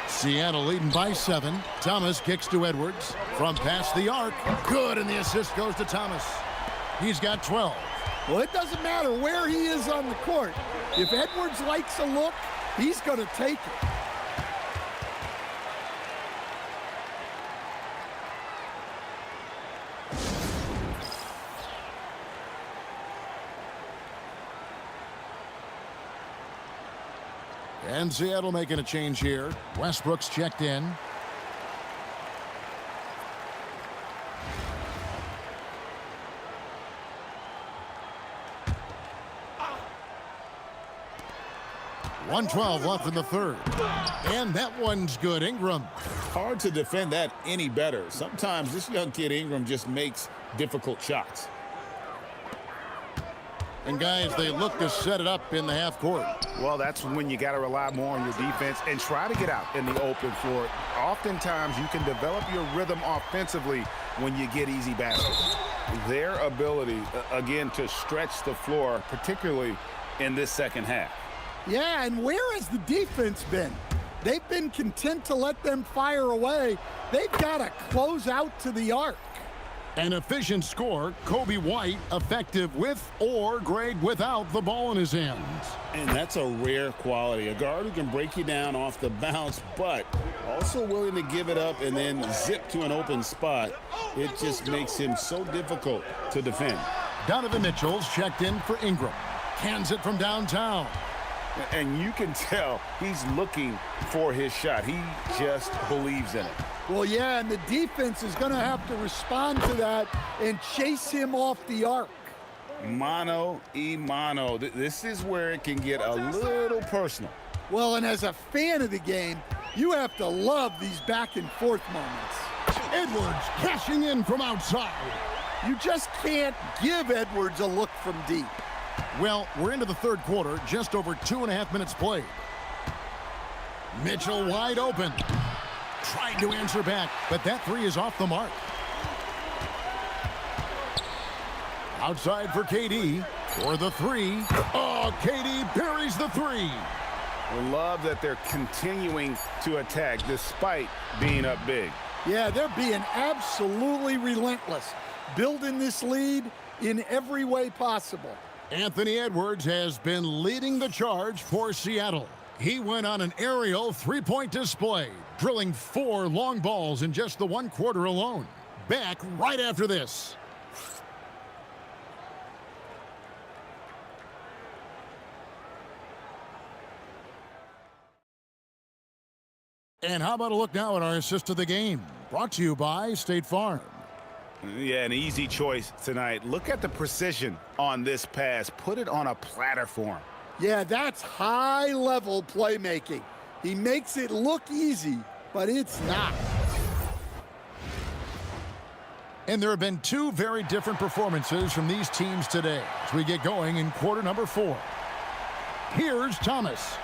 Seattle leading by 7. Thomas kicks to Edwards from past the arc. Good, and the assist goes to Thomas. He's got 12. Well, it doesn't matter where he is on the court. If Edwards likes a look, he's going to take it. And Seattle making a change here. Westbrook's checked in. 1:12 left in the third. And that one's good. Ingram. Hard to defend that any better. Sometimes this young kid Ingram just makes difficult shots. And guys, they look to set it up in the half court. Well, that's when you got to rely more on your defense and try to get out in the open floor. Oftentimes, you can develop your rhythm offensively when you get easy baskets. Their ability, again, to stretch the floor, particularly in this second half. Yeah, and where has the defense been? They've been content to let them fire away. They've got to close out to the arc. An efficient score, Kobe White, effective with or great without the ball in his hands. And that's a rare quality. A guard who can break you down off the bounce, but also willing to give it up and then zip to an open spot. It just makes him so difficult to defend. Donovan Mitchell's checked in for Ingram. Cans it from downtown. And you can tell he's looking for his shot. He just believes in it. Well, yeah, and the defense is going to have to respond to that and chase him off the arc. Mano y mano. This is where it can get a little personal. Well, and as a fan of the game, you have to love these back and forth moments. Edwards cashing in from outside. You just can't give Edwards a look from deep. Well, we're into the third quarter, just over 2.5 minutes played. Mitchell wide open. Tried to answer back, but that three is off the mark. Outside for KD for the three. Oh, KD buries the three. I love that they're continuing to attack despite being up big. Yeah, they're being absolutely relentless, building this lead in every way possible. Anthony Edwards has been leading the charge for Seattle. He went on an aerial three-point display, drilling 4 long balls in just the 1 quarter alone. Back right after this. And how about a look now at our assist of the game? Brought to you by State Farm. Yeah, an easy choice tonight. Look at the precision on this pass. Put it on a platter for him. Yeah, that's high-level playmaking. He makes it look easy, but it's not. And there have been 2 very different performances from these teams today as we get going in quarter number 4. Here's Thomas.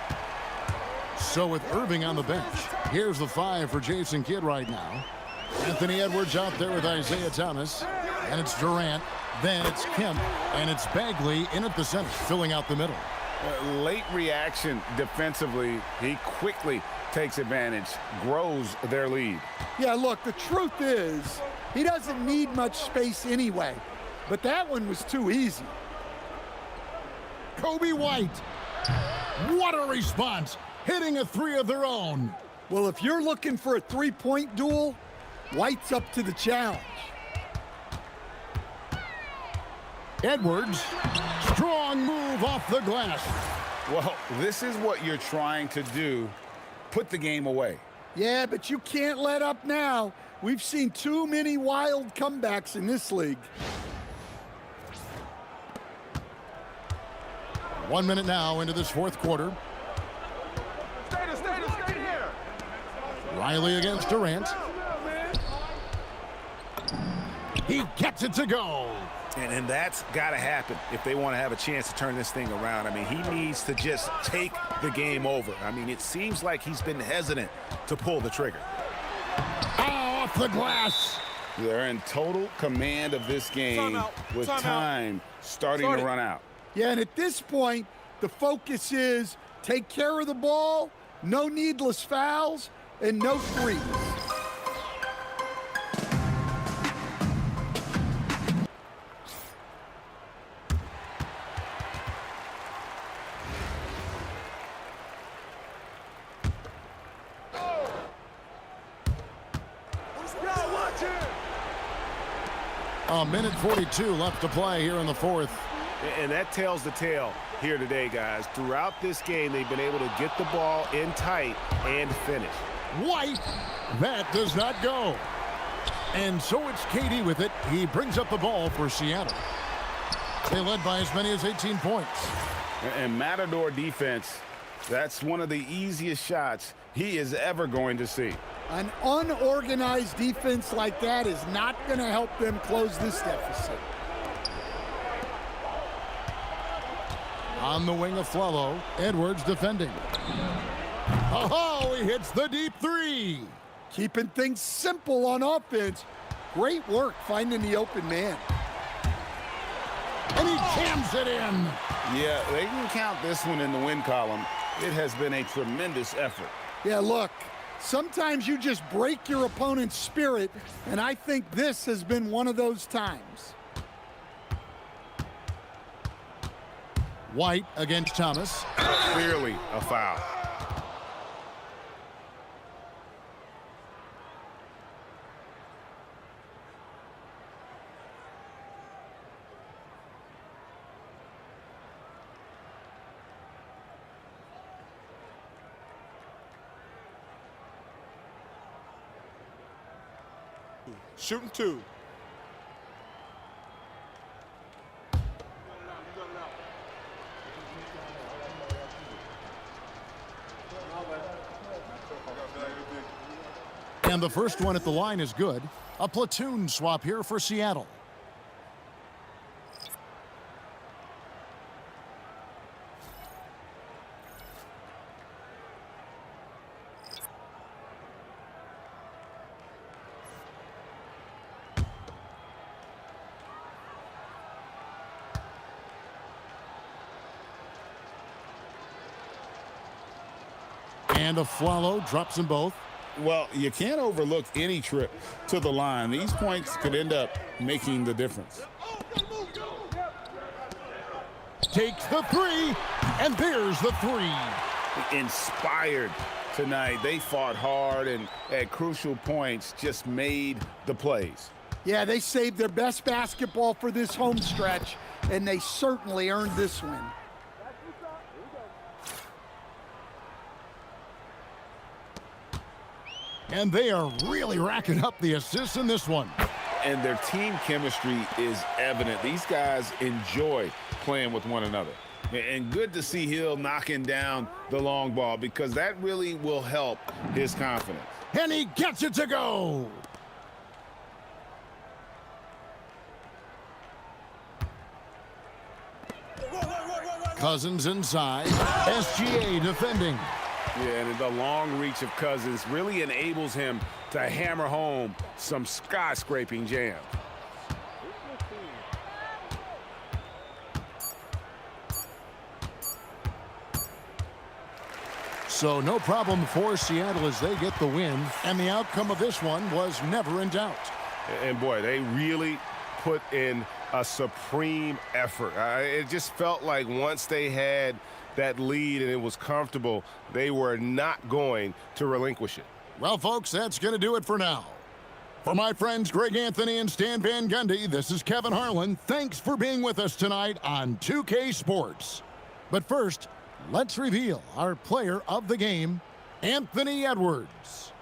So with Irving on the bench, here's the 5 for Jason Kidd right now. Anthony Edwards out there with Isaiah Thomas. And it's Durant. Then it's Kemp. And it's Bagley in at the center, filling out the middle. Late reaction defensively. He quickly takes advantage, grows their lead. Yeah, look, the truth is, he doesn't need much space anyway. But that one was too easy. Kobe White. What a response. Hitting a 3 of their own. Well, if you're looking for a three-point duel, White's up to the challenge. Edwards, strong move off the glass. Well, this is what you're trying to do. Put the game away. Yeah, but you can't let up now. We've seen too many wild comebacks in this league. 1 minute now into this fourth quarter. Stay here. Riley against Durant. He gets it to go. And that's got to happen if they want to have a chance to turn this thing around. I mean, he needs to just take the game over. I mean, it seems like he's been hesitant to pull the trigger. Off the glass. They're in total command of this game with time starting to run out. Yeah, and at this point, the focus is take care of the ball, no needless fouls, and no threes. A minute 42 left to play here in the fourth. And that tells the tale here today, guys. Throughout this game, they've been able to get the ball in tight and finish. White, that does not go. And so it's KD with it. He brings up the ball for Seattle. They led by as many as 18 points. And Matador defense That's one of the easiest shots he is ever going to see. An unorganized defense like that is not going to help them close this deficit. On the wing of Flello, Edwards defending. Oh, he hits the deep three. Keeping things simple on offense. Great work finding the open man. And he jams it in. Yeah, they can count this one in the win column. It has been a tremendous effort. Yeah, look, sometimes you just break your opponent's spirit, and I think this has been one of those times. White against Thomas. Clearly a foul. Shooting two. And the first one at the line is good. A platoon swap here for Seattle. And a Flello drops them both. Well, you can't overlook any trip to the line. These points could end up making the difference. Takes the three, and there's the three. Inspired tonight. They fought hard and at crucial points just made the plays. Yeah, they saved their best basketball for this home stretch, and they certainly earned this win. And they are really racking up the assists in this one. And their team chemistry is evident. These guys enjoy playing with one another. And good to see Hill knocking down the long ball because that really will help his confidence. And he gets it to go. Cousins inside. SGA defending. Yeah, and the long reach of Cousins really enables him to hammer home some skyscraping jams. So no problem for Seattle as they get the win. And the outcome of this one was never in doubt. And boy, they really put in a supreme effort. It just felt like once they had that lead and it was comfortable, they were not going to relinquish it. Well, folks, that's going to do it for now. For my friends Greg Anthony and Stan Van Gundy, this is Kevin Harlan. Thanks for being with us tonight on 2K Sports. But first, let's reveal our player of the game, Anthony Edwards.